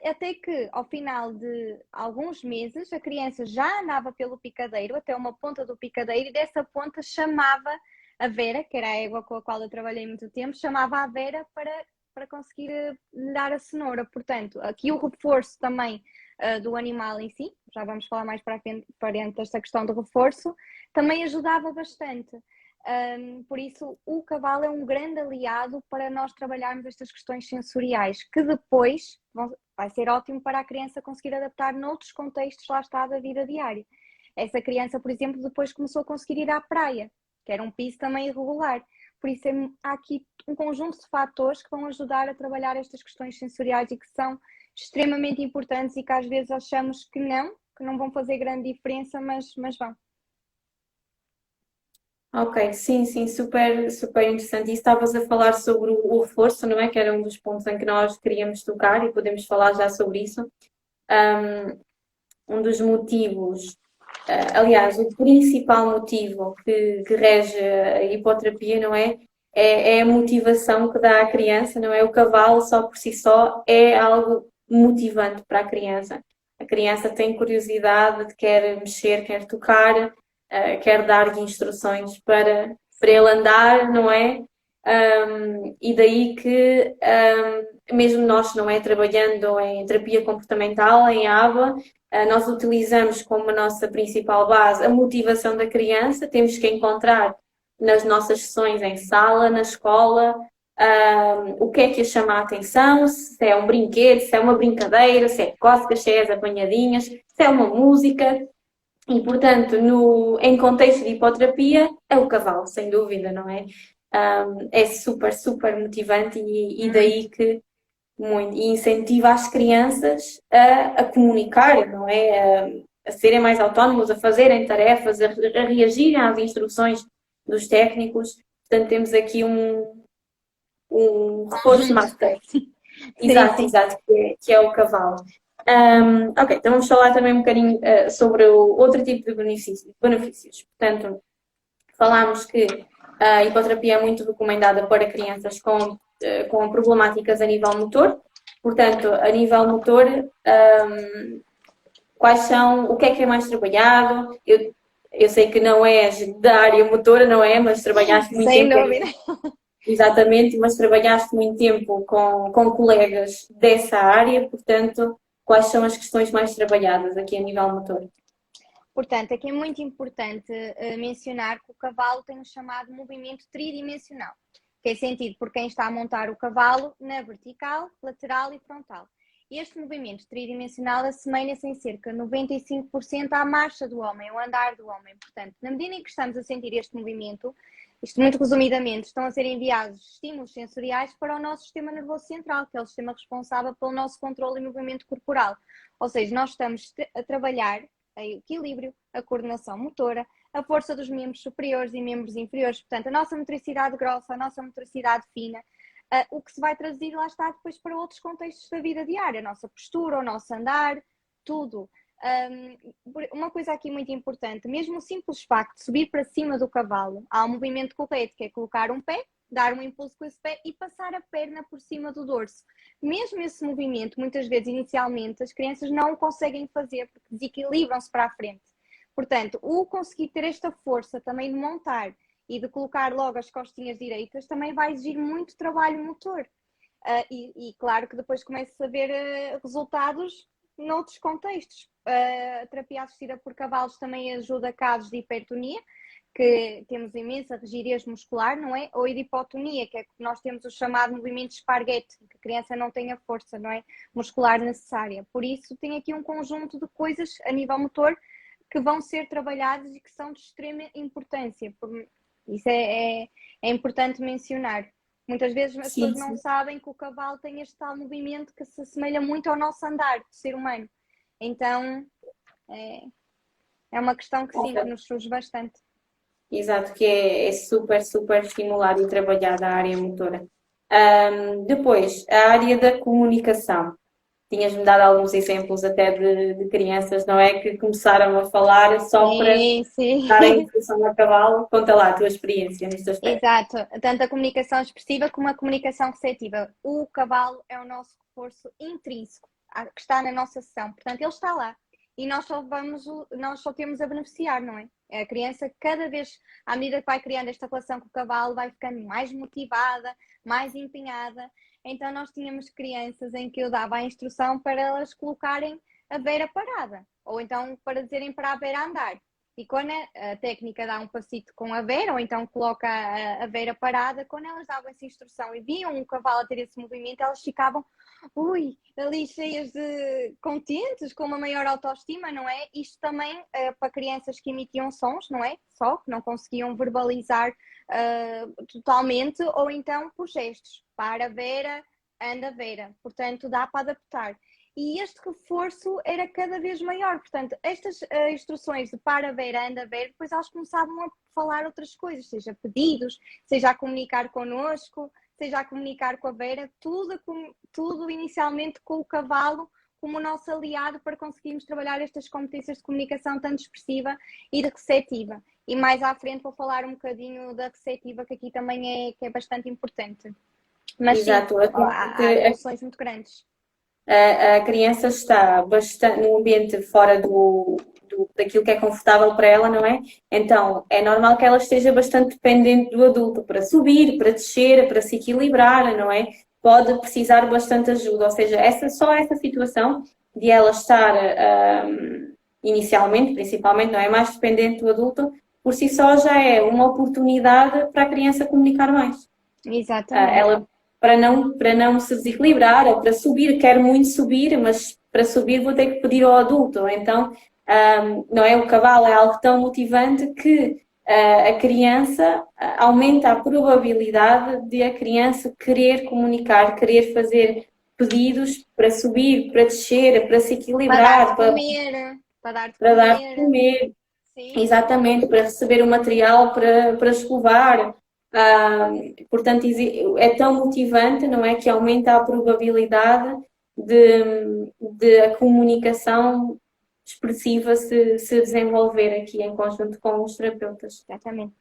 até que ao final de alguns meses a criança já andava pelo picadeiro, até uma ponta do picadeiro, e dessa ponta chamava a Vera, que era a égua com a qual eu trabalhei muito tempo, chamava a Vera para conseguir lhe dar a cenoura. Portanto, aqui o reforço também do animal em si, já vamos falar mais para frente desta questão do reforço, também ajudava bastante. Por isso, o cavalo é um grande aliado para nós trabalharmos estas questões sensoriais, que depois vai ser ótimo para a criança conseguir adaptar noutros contextos, lá está, da vida diária. Essa criança, por exemplo, depois começou a conseguir ir à praia, que era um piso também irregular. Por isso, há aqui um conjunto de fatores que vão ajudar a trabalhar estas questões sensoriais e que são extremamente importantes e que às vezes achamos que não vão fazer grande diferença, mas vão. Ok, sim, sim, super, super interessante. E estavas a falar sobre o reforço, não é? Que era um dos pontos em que nós queríamos tocar e podemos falar já sobre isso. Um dos motivos, aliás, o principal motivo que rege a hipoterapia, não é? É a motivação que dá à criança, não é? O cavalo só por si só é algo motivante para a criança. A criança tem curiosidade, quer mexer, quer tocar, quer dar-lhe instruções para ele andar, não é? E daí que, mesmo nós, não é? Trabalhando em terapia comportamental, em ABA, nós utilizamos como a nossa principal base a motivação da criança, temos que encontrar nas nossas sessões em sala, na escola, o que é que a chama a atenção, se é um brinquedo, se é uma brincadeira, se é cócegas, se é as apanhadinhas, se é uma música. E, portanto, em contexto de hipoterapia, é o cavalo, sem dúvida, não é? É super, super motivante e daí que muito, e incentiva as crianças a comunicar, não é? A serem mais autónomos, a fazerem tarefas, a reagirem às instruções dos técnicos. Portanto, temos aqui um reforço master. Exato, Sim. exato, que é o cavalo. Ok, então vamos falar também um bocadinho sobre o outro tipo de benefícios. Portanto, falámos que a hipoterapia é muito recomendada para crianças com problemáticas a nível motor. Portanto, a nível motor, o que é mais trabalhado? Eu sei que não és da área motora, não é? Mas trabalhaste muito Sem tempo. dúvida. Exatamente, mas trabalhaste muito tempo com colegas dessa área, portanto, quais são as questões mais trabalhadas aqui a nível motor? Portanto, aqui é muito importante mencionar que o cavalo tem o chamado movimento tridimensional, que é sentido por quem está a montar o cavalo na vertical, lateral e frontal. Este movimento tridimensional assemelha-se em cerca de 95% à marcha do homem, ao andar do homem. Portanto, na medida em que estamos a sentir este movimento, isto muito resumidamente, estão a ser enviados estímulos sensoriais para o nosso sistema nervoso central, que é o sistema responsável pelo nosso controle e movimento corporal. Ou seja, nós estamos a trabalhar o equilíbrio, a coordenação motora, a força dos membros superiores e membros inferiores, portanto, a nossa motricidade grossa, a nossa motricidade fina, o que se vai traduzir lá está depois para outros contextos da vida diária, a nossa postura, o nosso andar, tudo. Uma coisa aqui muito importante, mesmo o simples facto de subir para cima do cavalo, há um movimento correto, que é colocar um pé, dar um impulso com esse pé e passar a perna por cima do dorso. Mesmo esse movimento, muitas vezes, inicialmente, as crianças não o conseguem fazer porque desequilibram-se para a frente. Portanto, o conseguir ter esta força também de montar e de colocar logo as costinhas direitas, também vai exigir muito trabalho motor. E claro que depois começa a ver resultados noutros contextos. A terapia assistida por cavalos também ajuda casos de hipertonia, que temos imensa rigidez muscular, não é? Ou hipotonia, que é que nós temos o chamado movimento de esparguete, que a criança não tem a força, não é? Muscular necessária. Por isso, tem aqui um conjunto de coisas a nível motor que vão ser trabalhadas e que são de extrema importância. Isso é importante mencionar. Muitas vezes as Sim, pessoas não sim. sabem que o cavalo tem este tal movimento que se assemelha muito ao nosso andar do ser humano. Então, é uma questão que sim, que nos surge bastante. Exato, que é super, super estimulado e trabalhado a área motora. Depois, a área da comunicação. Tinhas-me dado alguns exemplos até de crianças, não é? Que começaram a falar só para Sim, dar a sim. instrução ao cavalo. Conta lá a tua experiência neste aspecto. Exato, tanto a comunicação expressiva como a comunicação receptiva. O cavalo é o nosso reforço intrínseco, que está na nossa sessão. Portanto, ele está lá e nós só temos a beneficiar, não é? A criança, cada vez, à medida que vai criando esta relação com o cavalo, vai ficando mais motivada, mais empenhada. Então, nós tínhamos crianças em que eu dava a instrução para elas colocarem a beira parada, ou então para dizerem para a beira andar. E quando a técnica dá um passito com a Vera, ou então coloca a Vera parada, quando elas davam essa instrução e viam um cavalo a ter esse movimento, elas ficavam, ali cheias de contentes, com uma maior autoestima, não é? Isto também para crianças que emitiam sons, não é? Só, que não conseguiam verbalizar totalmente, ou então por gestos, para Vera, anda Vera. Portanto, dá para adaptar. E este reforço era cada vez maior. Portanto, estas instruções de para ver, anda ver, depois elas começavam a falar outras coisas, seja pedidos, seja a comunicar connosco, seja a comunicar com a Vera, tudo inicialmente com o cavalo como o nosso aliado para conseguirmos trabalhar estas competências de comunicação tanto expressiva e de receptiva. E mais à frente vou falar um bocadinho da receptiva, que aqui também que é bastante importante. Mas sim, Exato, há evoluções muito grandes. a criança está bastante num ambiente fora daquilo que é confortável para ela, não é? Então, é normal que ela esteja bastante dependente do adulto para subir, para descer, para se equilibrar, não é? Pode precisar bastante ajuda, ou seja, só essa situação de ela estar inicialmente, principalmente, não é? Mais dependente do adulto, por si só já é uma oportunidade para a criança comunicar mais. Exatamente. Ela, para não se desequilibrar, ou para subir, quero muito subir, mas para subir vou ter que pedir ao adulto. Então, não é? O cavalo é algo tão motivante que a criança aumenta a probabilidade de a criança querer comunicar, querer fazer pedidos para subir, para descer, para se Para dar de equilibrar, comer, para dar de para dar de comer. comer. Sim, Exatamente, para receber o material para escovar. Ah, portanto, é tão motivante, não é? Que aumenta a probabilidade de a comunicação expressiva se desenvolver aqui em conjunto com os terapeutas. exatamente.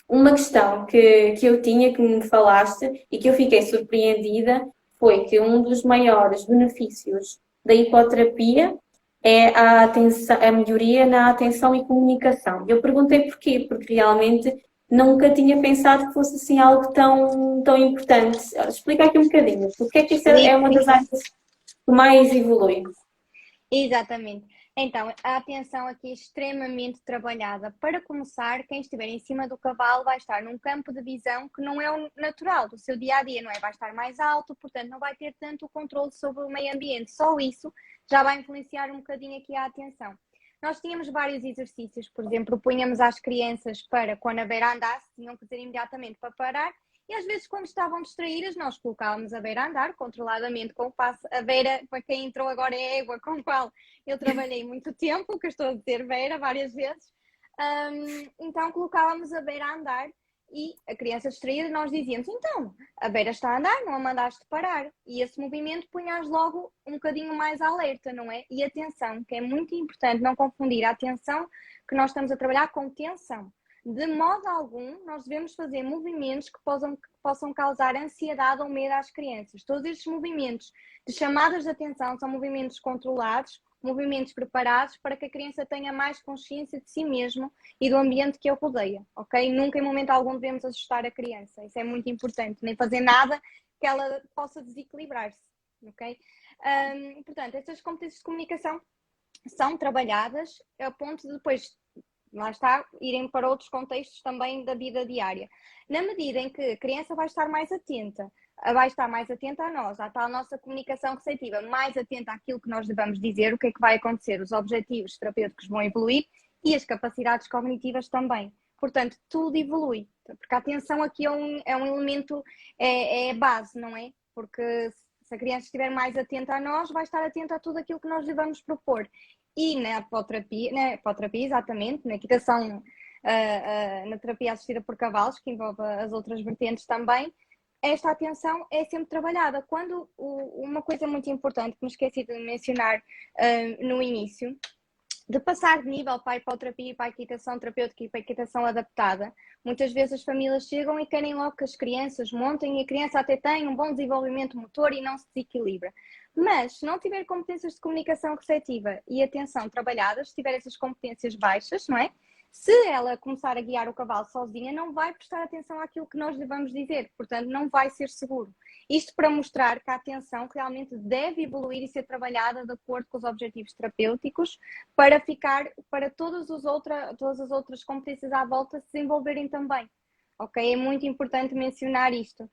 Uma questão que eu tinha, que me falaste e que eu fiquei surpreendida, foi que um dos maiores benefícios da hipoterapia é a melhoria na atenção e comunicação. Eu perguntei porquê, porque realmente nunca tinha pensado que fosse assim algo tão, tão importante. Explica aqui um bocadinho, porque é que isso é uma das áreas que mais evolui? Exatamente. Então, a atenção aqui é extremamente trabalhada. Para começar, quem estiver em cima do cavalo vai estar num campo de visão que não é o natural do seu dia a dia, não é? Vai estar mais alto, portanto, não vai ter tanto o controle sobre o meio ambiente. Só isso já vai influenciar um bocadinho aqui a atenção. Nós tínhamos vários exercícios, por exemplo, punhamos às crianças para, quando a beira andasse, tinham que dizer imediatamente para parar. E às vezes, quando estavam distraídas, nós colocávamos a beira a andar, controladamente, com o passo. A beira, para quem entrou agora, é a égua com a qual eu trabalhei muito tempo, que eu estou a dizer beira várias vezes. Então, colocávamos a beira a andar e a criança distraída, nós dizíamos, então, a beira está a andar, não a mandaste parar. E esse movimento punha-as logo um bocadinho mais alerta, não é? E atenção, que é muito importante não confundir a atenção que nós estamos a trabalhar com tensão. De modo algum, nós devemos fazer movimentos que possam causar ansiedade ou medo às crianças. Todos estes movimentos de chamadas de atenção são movimentos controlados, movimentos preparados para que a criança tenha mais consciência de si mesmo e do ambiente que a rodeia, ok? Nunca em momento algum devemos assustar a criança, isso é muito importante, nem fazer nada que ela possa desequilibrar-se, ok? Portanto, estas competências de comunicação são trabalhadas a ponto de depois, lá está, irem para outros contextos também da vida diária. Na medida em que a criança vai estar mais atenta a nós, à tal nossa comunicação receptiva, mais atenta àquilo que nós devemos dizer, o que é que vai acontecer, os objetivos terapêuticos vão evoluir e as capacidades cognitivas também. Portanto, tudo evolui, porque a atenção aqui é um elemento, é a base, não é? Porque se a criança estiver mais atenta a nós, vai estar atenta a tudo aquilo que nós lhe vamos propor. E na apoterapia, exatamente, na equitação, na terapia assistida por cavalos, que envolve as outras vertentes também, esta atenção é sempre trabalhada. Quando uma coisa muito importante que me esqueci de mencionar no início, de passar de nível para a hipoterapia, para a equitação terapêutica e para a equitação adaptada, muitas vezes as famílias chegam e querem logo que as crianças montem e a criança até tem um bom desenvolvimento motor e não se desequilibra. Mas se não tiver competências de comunicação receptiva e atenção trabalhadas, se tiver essas competências baixas, não é? Se ela começar a guiar o cavalo sozinha, não vai prestar atenção àquilo que nós lhe vamos dizer, portanto não vai ser seguro. Isto para mostrar que a atenção realmente deve evoluir e ser trabalhada de acordo com os objetivos terapêuticos para todas as outras competências à volta se desenvolverem também. Ok? É muito importante mencionar isto.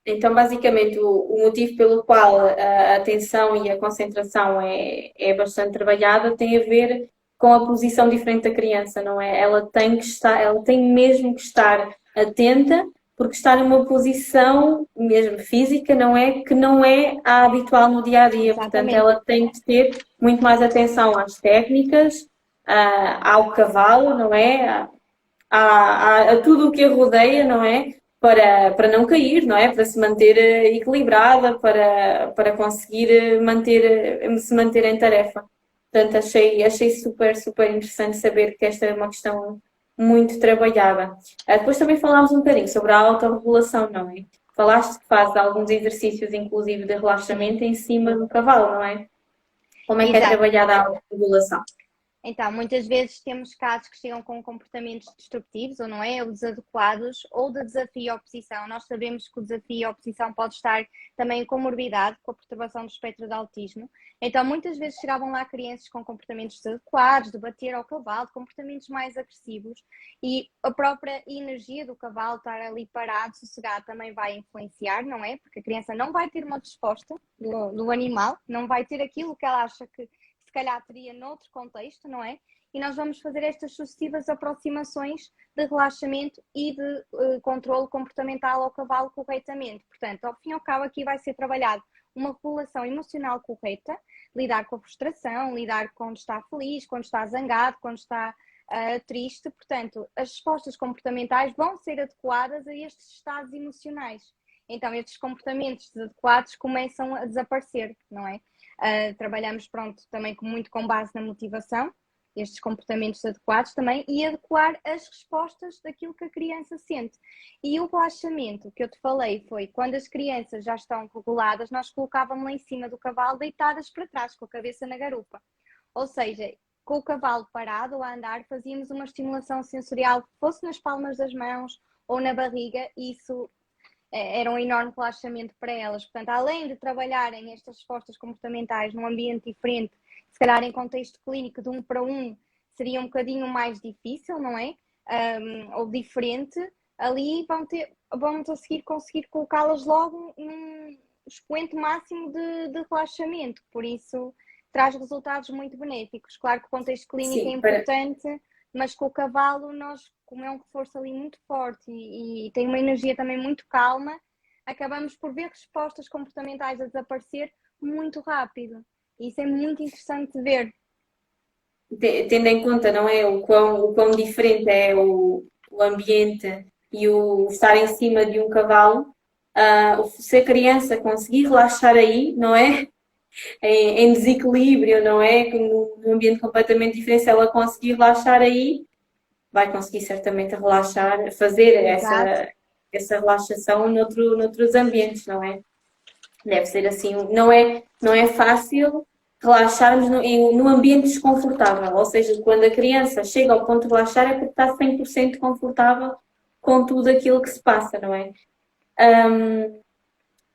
Então, basicamente, o motivo pelo qual a atenção e a concentração é bastante trabalhada tem a ver com a posição diferente da criança, não é? Ela tem mesmo que estar atenta, porque está numa posição mesmo física, não é? Que não é a habitual no dia a dia. Portanto, ela tem que ter muito mais atenção às técnicas, ao cavalo, não é? A tudo o que a rodeia, não é? Para não cair, não é? Para se manter equilibrada, para conseguir se manter em tarefa. Portanto, achei super, super interessante saber que esta é uma questão muito trabalhada. Depois também falámos um bocadinho sobre a autorregulação, não é? Falaste que fazes alguns exercícios, inclusive, de relaxamento em cima do cavalo, não é? Como é que é trabalhada a autorregulação? Então, muitas vezes temos casos que chegam com comportamentos destrutivos, ou não é, ou desadequados, ou de desafio e oposição. Nós sabemos que o desafio e a oposição pode estar também em comorbidade com a perturbação do espectro de autismo. Então, muitas vezes chegavam lá crianças com comportamentos desadequados, de bater ao cavalo, comportamentos mais agressivos, e a própria energia do cavalo estar ali parado, sossegado, também vai influenciar, não é? Porque a criança não vai ter uma resposta do animal, não vai ter aquilo que ela acha que se calhar teria noutro contexto, não é? E nós vamos fazer estas sucessivas aproximações de relaxamento e de controle comportamental ao cavalo corretamente. Portanto, ao fim e ao cabo, aqui vai ser trabalhado uma regulação emocional correta, lidar com a frustração, lidar quando está feliz, quando está zangado, quando está triste. Portanto, as respostas comportamentais vão ser adequadas a estes estados emocionais. Então, estes comportamentos desadequados começam a desaparecer, não é? Trabalhamos, também muito com base na motivação, estes comportamentos adequados também, e adequar as respostas daquilo que a criança sente. E o relaxamento que eu te falei foi, quando as crianças já estão reguladas, nós colocávamos lá em cima do cavalo deitadas para trás, com a cabeça na garupa. Ou seja, com o cavalo parado ou a andar, fazíamos uma estimulação sensorial, fosse nas palmas das mãos ou na barriga, e isso era um enorme relaxamento para elas. Portanto, além de trabalharem estas respostas comportamentais num ambiente diferente, se calhar em contexto clínico de 1 para 1 seria um bocadinho mais difícil, não é? Ou diferente, ali vão conseguir colocá-las logo num expoente máximo de relaxamento. Por isso, traz resultados muito benéficos. Claro que o contexto clínico é importante, mas com o cavalo, nós, como é um reforço ali muito forte e tem uma energia também muito calma, acabamos por ver respostas comportamentais a desaparecer muito rápido. Isso é muito interessante de ver. Tendo em conta, não é, o quão diferente é o ambiente e o estar em cima de um cavalo, se a criança conseguir relaxar aí, não é? Em desequilíbrio, não é? Num ambiente completamente diferente, se ela conseguir relaxar aí, vai conseguir certamente relaxar, fazer essa relaxação noutros ambientes, não é? Deve ser assim, não é fácil, relaxarmos no ambiente desconfortável. Ou seja, quando a criança chega ao ponto de relaxar é porque está 100% confortável com tudo aquilo que se passa, não é?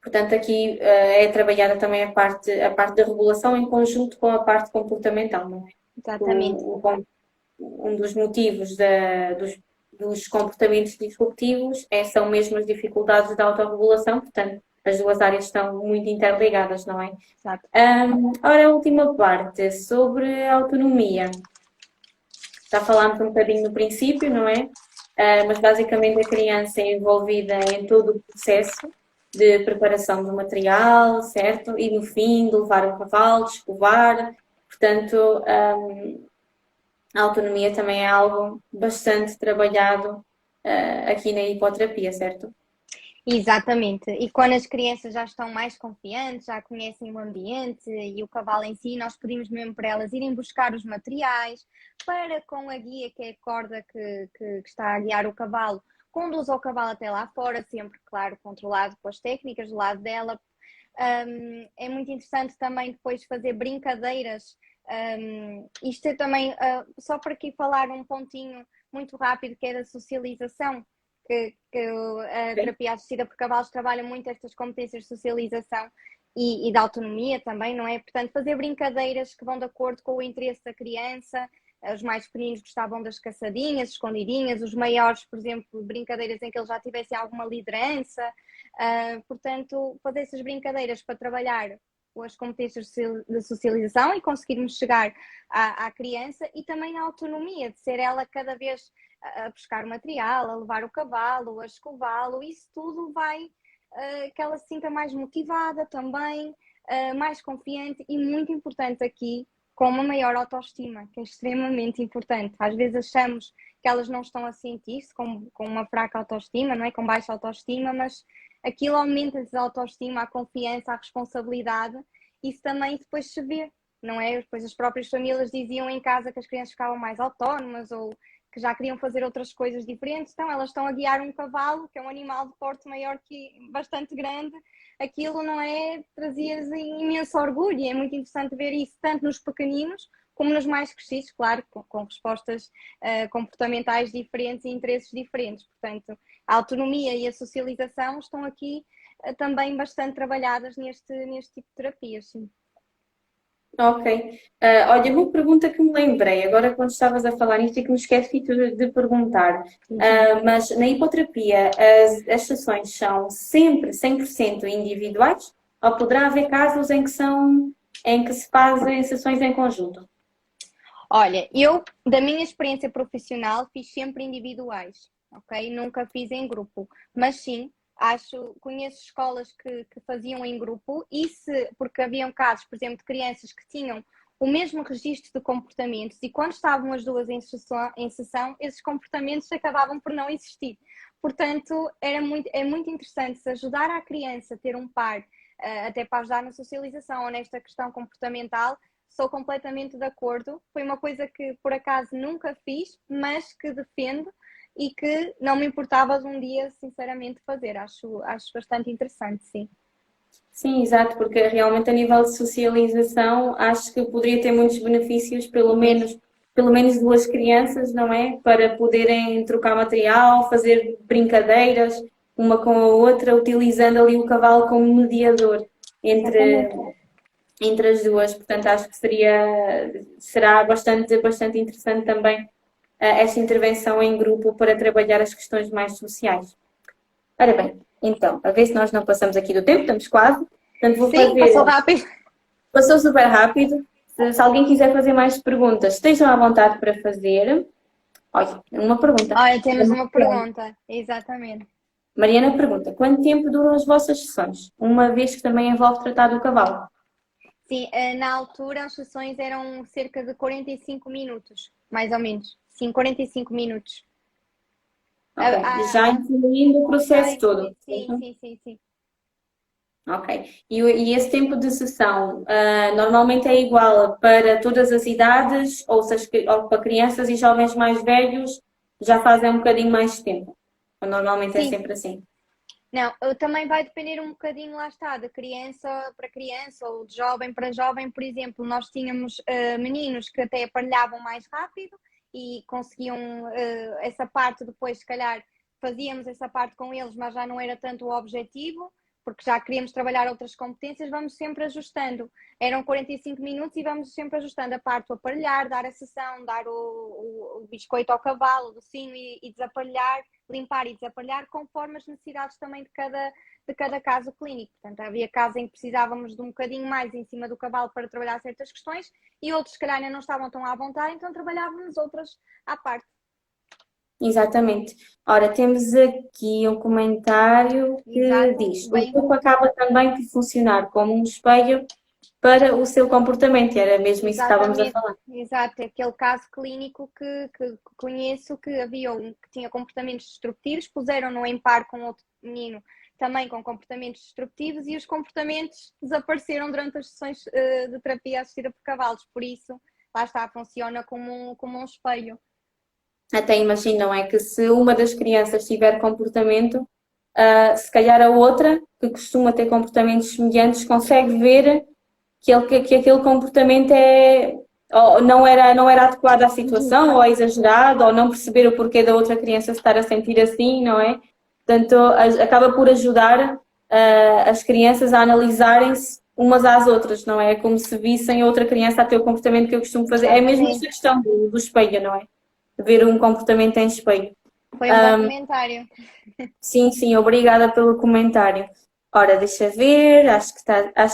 Portanto, aqui é trabalhada também a parte da regulação em conjunto com a parte comportamental, não é? Exatamente. Um dos motivos dos comportamentos disruptivos são mesmo as dificuldades da autorregulação, portanto, as duas áreas estão muito interligadas, não é? Exato. Ora, a última parte, sobre a autonomia. Já falámos um bocadinho no princípio, não é? Mas basicamente a criança é envolvida em todo o processo de preparação do material, certo? E no fim, de levar o cavalo, de escovar. Portanto, a autonomia também é algo bastante trabalhado aqui na hipoterapia, certo? Exatamente. E quando as crianças já estão mais confiantes, já conhecem o ambiente e o cavalo em si, nós pedimos mesmo para elas irem buscar os materiais para, com a guia, que é a corda que está a guiar o cavalo, conduz o cavalo até lá fora, sempre, claro, controlado com as técnicas do lado dela. É muito interessante também depois fazer brincadeiras. Isto é também, só para aqui falar um pontinho muito rápido, que é da socialização. Que a terapia assistida por cavalos trabalha muito estas competências de socialização e de autonomia também, não é? Portanto, fazer brincadeiras que vão de acordo com o interesse da criança. Os mais pequeninos gostavam das caçadinhas, escondidinhas, os maiores, por exemplo, brincadeiras em que eles já tivessem alguma liderança. Portanto, fazer essas brincadeiras para trabalhar as competências de socialização e conseguirmos chegar à criança, e também a autonomia, de ser ela cada vez a buscar material, a levar o cavalo, a escová-lo. Isso tudo vai que ela se sinta mais motivada também, mais confiante, e muito importante aqui, com uma maior autoestima, que é extremamente importante. Às vezes achamos que elas não estão a sentir-se com uma fraca autoestima, não é? Com baixa autoestima, mas aquilo aumenta-lhes a autoestima, a confiança, a responsabilidade. Isso também depois se vê, não é? Depois as próprias famílias diziam em casa que as crianças ficavam mais autónomas ou que já queriam fazer outras coisas diferentes. Então elas estão a guiar um cavalo, que é um animal de porte maior, que bastante grande. Aquilo, não é? Trazia-lhes imenso orgulho, e é muito interessante ver isso, tanto nos pequeninos como nos mais crescidos, claro, com respostas comportamentais diferentes e interesses diferentes. Portanto, a autonomia e a socialização estão aqui também bastante trabalhadas neste tipo de terapias. Sim. Ok. Olha, uma pergunta que me lembrei agora quando estavas a falar nisto e que me esqueci de perguntar. Mas na hipoterapia as sessões são sempre 100% individuais ou poderá haver casos em que se fazem sessões em conjunto? Olha, eu, da minha experiência profissional, fiz sempre individuais, ok? Nunca fiz em grupo, mas sim, conheço escolas que faziam em grupo, porque haviam casos, por exemplo, de crianças que tinham o mesmo registro de comportamentos, e quando estavam as duas em sessão, esses comportamentos acabavam por não existir. Portanto, é muito interessante se ajudar a criança a ter um par, até para ajudar na socialização ou nesta questão comportamental. Sou completamente de acordo. Foi uma coisa que por acaso nunca fiz, mas que defendo e que não me importava de um dia, sinceramente, fazer. Acho bastante interessante, sim. Sim, exato, porque realmente a nível de socialização acho que poderia ter muitos benefícios, pelo menos duas crianças, não é? Para poderem trocar material, fazer brincadeiras uma com a outra, utilizando ali o cavalo como mediador entre as duas. Portanto, acho que será bastante interessante também esta intervenção em grupo para trabalhar as questões mais sociais. Ora bem, então, a ver se nós não passamos aqui do tempo, estamos quase. Portanto, vou Sim, fazer. passou rápido. Passou super rápido. Se alguém quiser fazer mais perguntas, estejam à vontade para fazer. Olha, uma pergunta. Olha, temos uma pergunta, exatamente. Mariana pergunta: quanto tempo duram as vossas sessões? Uma vez que também envolve tratar do cavalo. Sim, na altura as sessões eram cerca de 45 minutos, mais ou menos. Sim, 45 minutos. Ok, já incluindo o processo todo. Sim. Ok. E esse tempo de sessão normalmente é igual para todas as idades, ou para crianças e jovens mais velhos já fazem um bocadinho mais tempo? Ou normalmente é Sim, sempre assim? Não, também vai depender um bocadinho, lá está, de criança para criança ou de jovem para jovem. Por exemplo, nós tínhamos meninos que até aparelhavam mais rápido e conseguiam essa parte depois, se calhar, fazíamos essa parte com eles, mas já não era tanto o objetivo, porque já queríamos trabalhar outras competências, vamos sempre ajustando. Eram 45 minutos e vamos sempre ajustando a parte do aparelhar, dar a sessão, dar o biscoito ao cavalo, o docinho e desaparelhar, limpar e desaparelhar, conforme as necessidades também de cada caso clínico. Portanto, havia casos em que precisávamos de um bocadinho mais em cima do cavalo para trabalhar certas questões e outros, se calhar, ainda não estavam tão à vontade, então trabalhávamos outras à parte. Exatamente. Ora, temos aqui um comentário que Exato, diz: o bem, corpo acaba também por funcionar como um espelho para o seu comportamento. E era mesmo isso que estávamos a exatamente, falar. exato. É aquele caso clínico que conheço que havia um que tinha comportamentos destrutivos, puseram-no em par com outro menino também com comportamentos destrutivos e os comportamentos desapareceram durante as sessões de terapia assistida por cavalos. Por isso, lá está, funciona como um espelho. Até imaginam é que se uma das crianças tiver comportamento, se calhar a outra, que costuma ter comportamentos semelhantes, consegue ver que aquele comportamento ou não era adequado à situação, ou é exagerado, ou não perceber o porquê da outra criança se estar a sentir assim, não é? Portanto, acaba por ajudar as crianças a analisarem-se umas às outras, não é? Como se vissem outra criança a ter o comportamento que eu costumo fazer. É mesmo esta Exatamente. questão do espelho, não é? Ver um comportamento em espelho. Foi um bom comentário. Sim, sim, obrigada pelo comentário. Ora, deixa ver, acho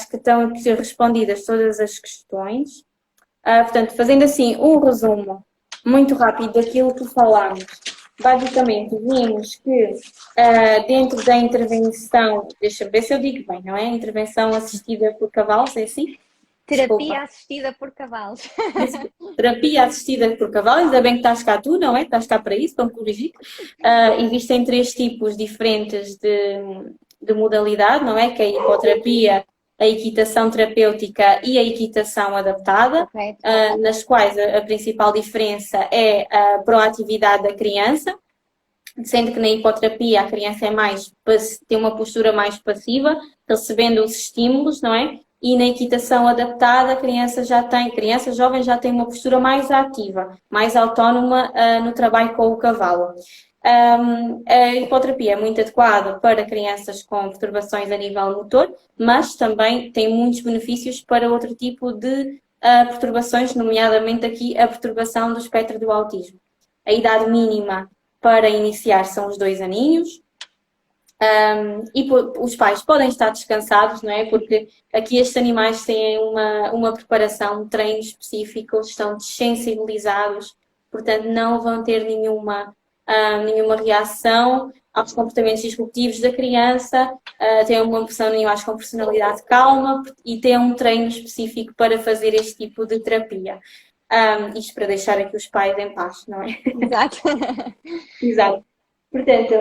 que estão aqui respondidas todas as questões. Portanto, fazendo assim um resumo muito rápido daquilo que falámos, basicamente vimos que dentro da intervenção, deixa-me ver se eu digo bem, não é? Intervenção assistida por cavalos, é assim? Terapia Desculpa. assistida por cavalos. Terapia assistida por cavalo, ainda bem que estás cá tu, não é? Estás cá para isso, para me corrigir. Existem três tipos diferentes de modalidade, não é? Que é a hipoterapia, a equitação terapêutica e a equitação adaptada, Correto. nas quais a principal diferença é a proatividade da criança, sendo que na hipoterapia a criança tem uma postura mais passiva, recebendo os estímulos, não é? E na equitação adaptada, criança jovem já tem uma postura mais ativa, mais autónoma no trabalho com o cavalo. A hipoterapia é muito adequada para crianças com perturbações a nível motor, mas também tem muitos benefícios para outro tipo de perturbações, nomeadamente aqui a perturbação do espectro do autismo. A idade mínima para iniciar são os 2 aninhos. Os pais podem estar descansados, não é? Porque aqui estes animais têm uma preparação, um treino específico, estão desensibilizados, portanto não vão ter nenhuma reação aos comportamentos disruptivos da criança, têm uma pessoa animais com personalidade calma e têm um treino específico para fazer este tipo de terapia. Isto para deixar aqui os pais em paz, não é? Exato. Exato. Portanto,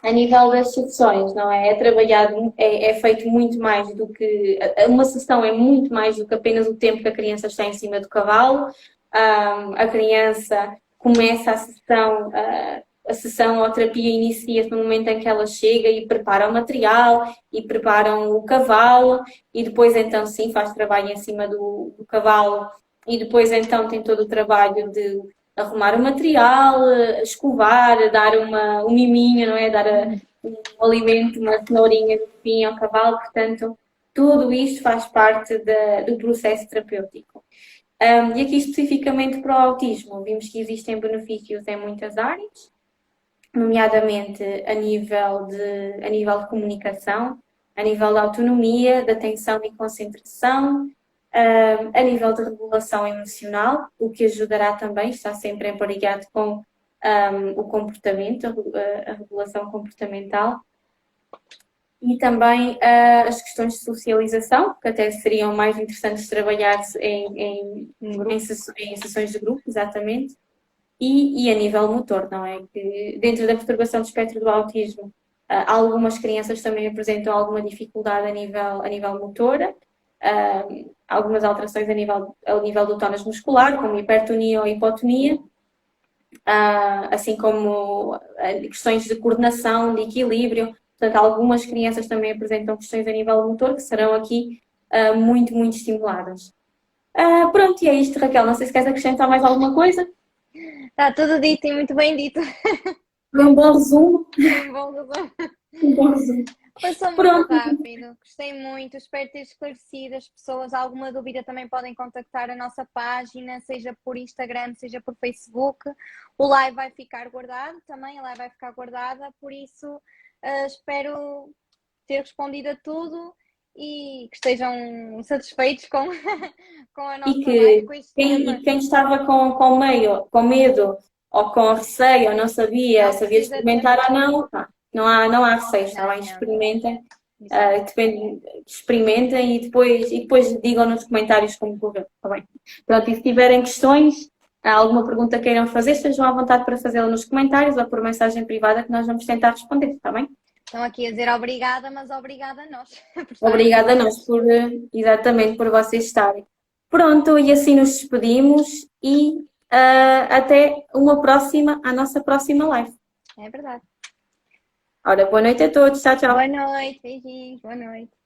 a nível das sessões, não é? É trabalhado, é feito muito mais do que. Uma sessão é muito mais do que apenas o tempo que a criança está em cima do cavalo. A criança começa a sessão ou a terapia inicia-se no momento em que ela chega e prepara o material e preparam o cavalo e depois então sim faz trabalho em cima do cavalo e depois então tem todo o trabalho de arrumar o material, escovar, dar um miminho, não é? Dar um alimento, uma cenourinha no fim ao cavalo, portanto, tudo isto faz parte do processo terapêutico. E aqui especificamente para o autismo, vimos que existem benefícios em muitas áreas, nomeadamente a nível de comunicação, a nível de autonomia, de atenção e concentração, a nível de regulação emocional, o que ajudará também, está sempre emparelhado com o comportamento, a regulação comportamental, e também as questões de socialização, que até seriam mais interessantes de trabalhar em sessões de grupo, exatamente, e a nível motor, não é? Que dentro da perturbação do espectro do autismo, algumas crianças também apresentam alguma dificuldade a nível motora, algumas alterações ao nível do tónus muscular, como hipertonia ou hipotonia, assim como questões de coordenação, de equilíbrio. Portanto, algumas crianças também apresentam questões a nível motor que serão aqui muito, muito estimuladas. Pronto, e é isto, Raquel. Não sei se queres acrescentar mais alguma coisa. Está tudo dito e muito bem dito. Foi um bom resumo. Foi um bom resumo. Um bom resumo. Passou muito Pronto, rápido, gostei muito, espero ter esclarecido as pessoas. Alguma dúvida também podem contactar a nossa página, seja por Instagram, seja por Facebook. O live vai ficar guardado também, a live vai ficar guardada, por isso espero ter respondido a tudo e que estejam satisfeitos com, com a e nossa live, que com este tema. quem estava com medo ou com receio ou não sabia Não se havia de precisa ter experimentar ou medo. não, pá, não há receio, está bem? Não, não. Experimentem, Exato. experimentem e depois digam nos comentários como correu, está bem? Pronto, e se tiverem questões, alguma pergunta queiram fazer, estejam à vontade para fazê-la nos comentários ou por mensagem privada que nós vamos tentar responder, está bem? Estão aqui a dizer obrigada, mas obrigada a nós por estarem Obrigada a nós presentes. por, exatamente, por vocês estarem. Pronto, e assim nos despedimos e até a nossa próxima live. É verdade. Ora, boa noite a todos. Tchau, tchau. Boa noite, beijinhos, boa noite.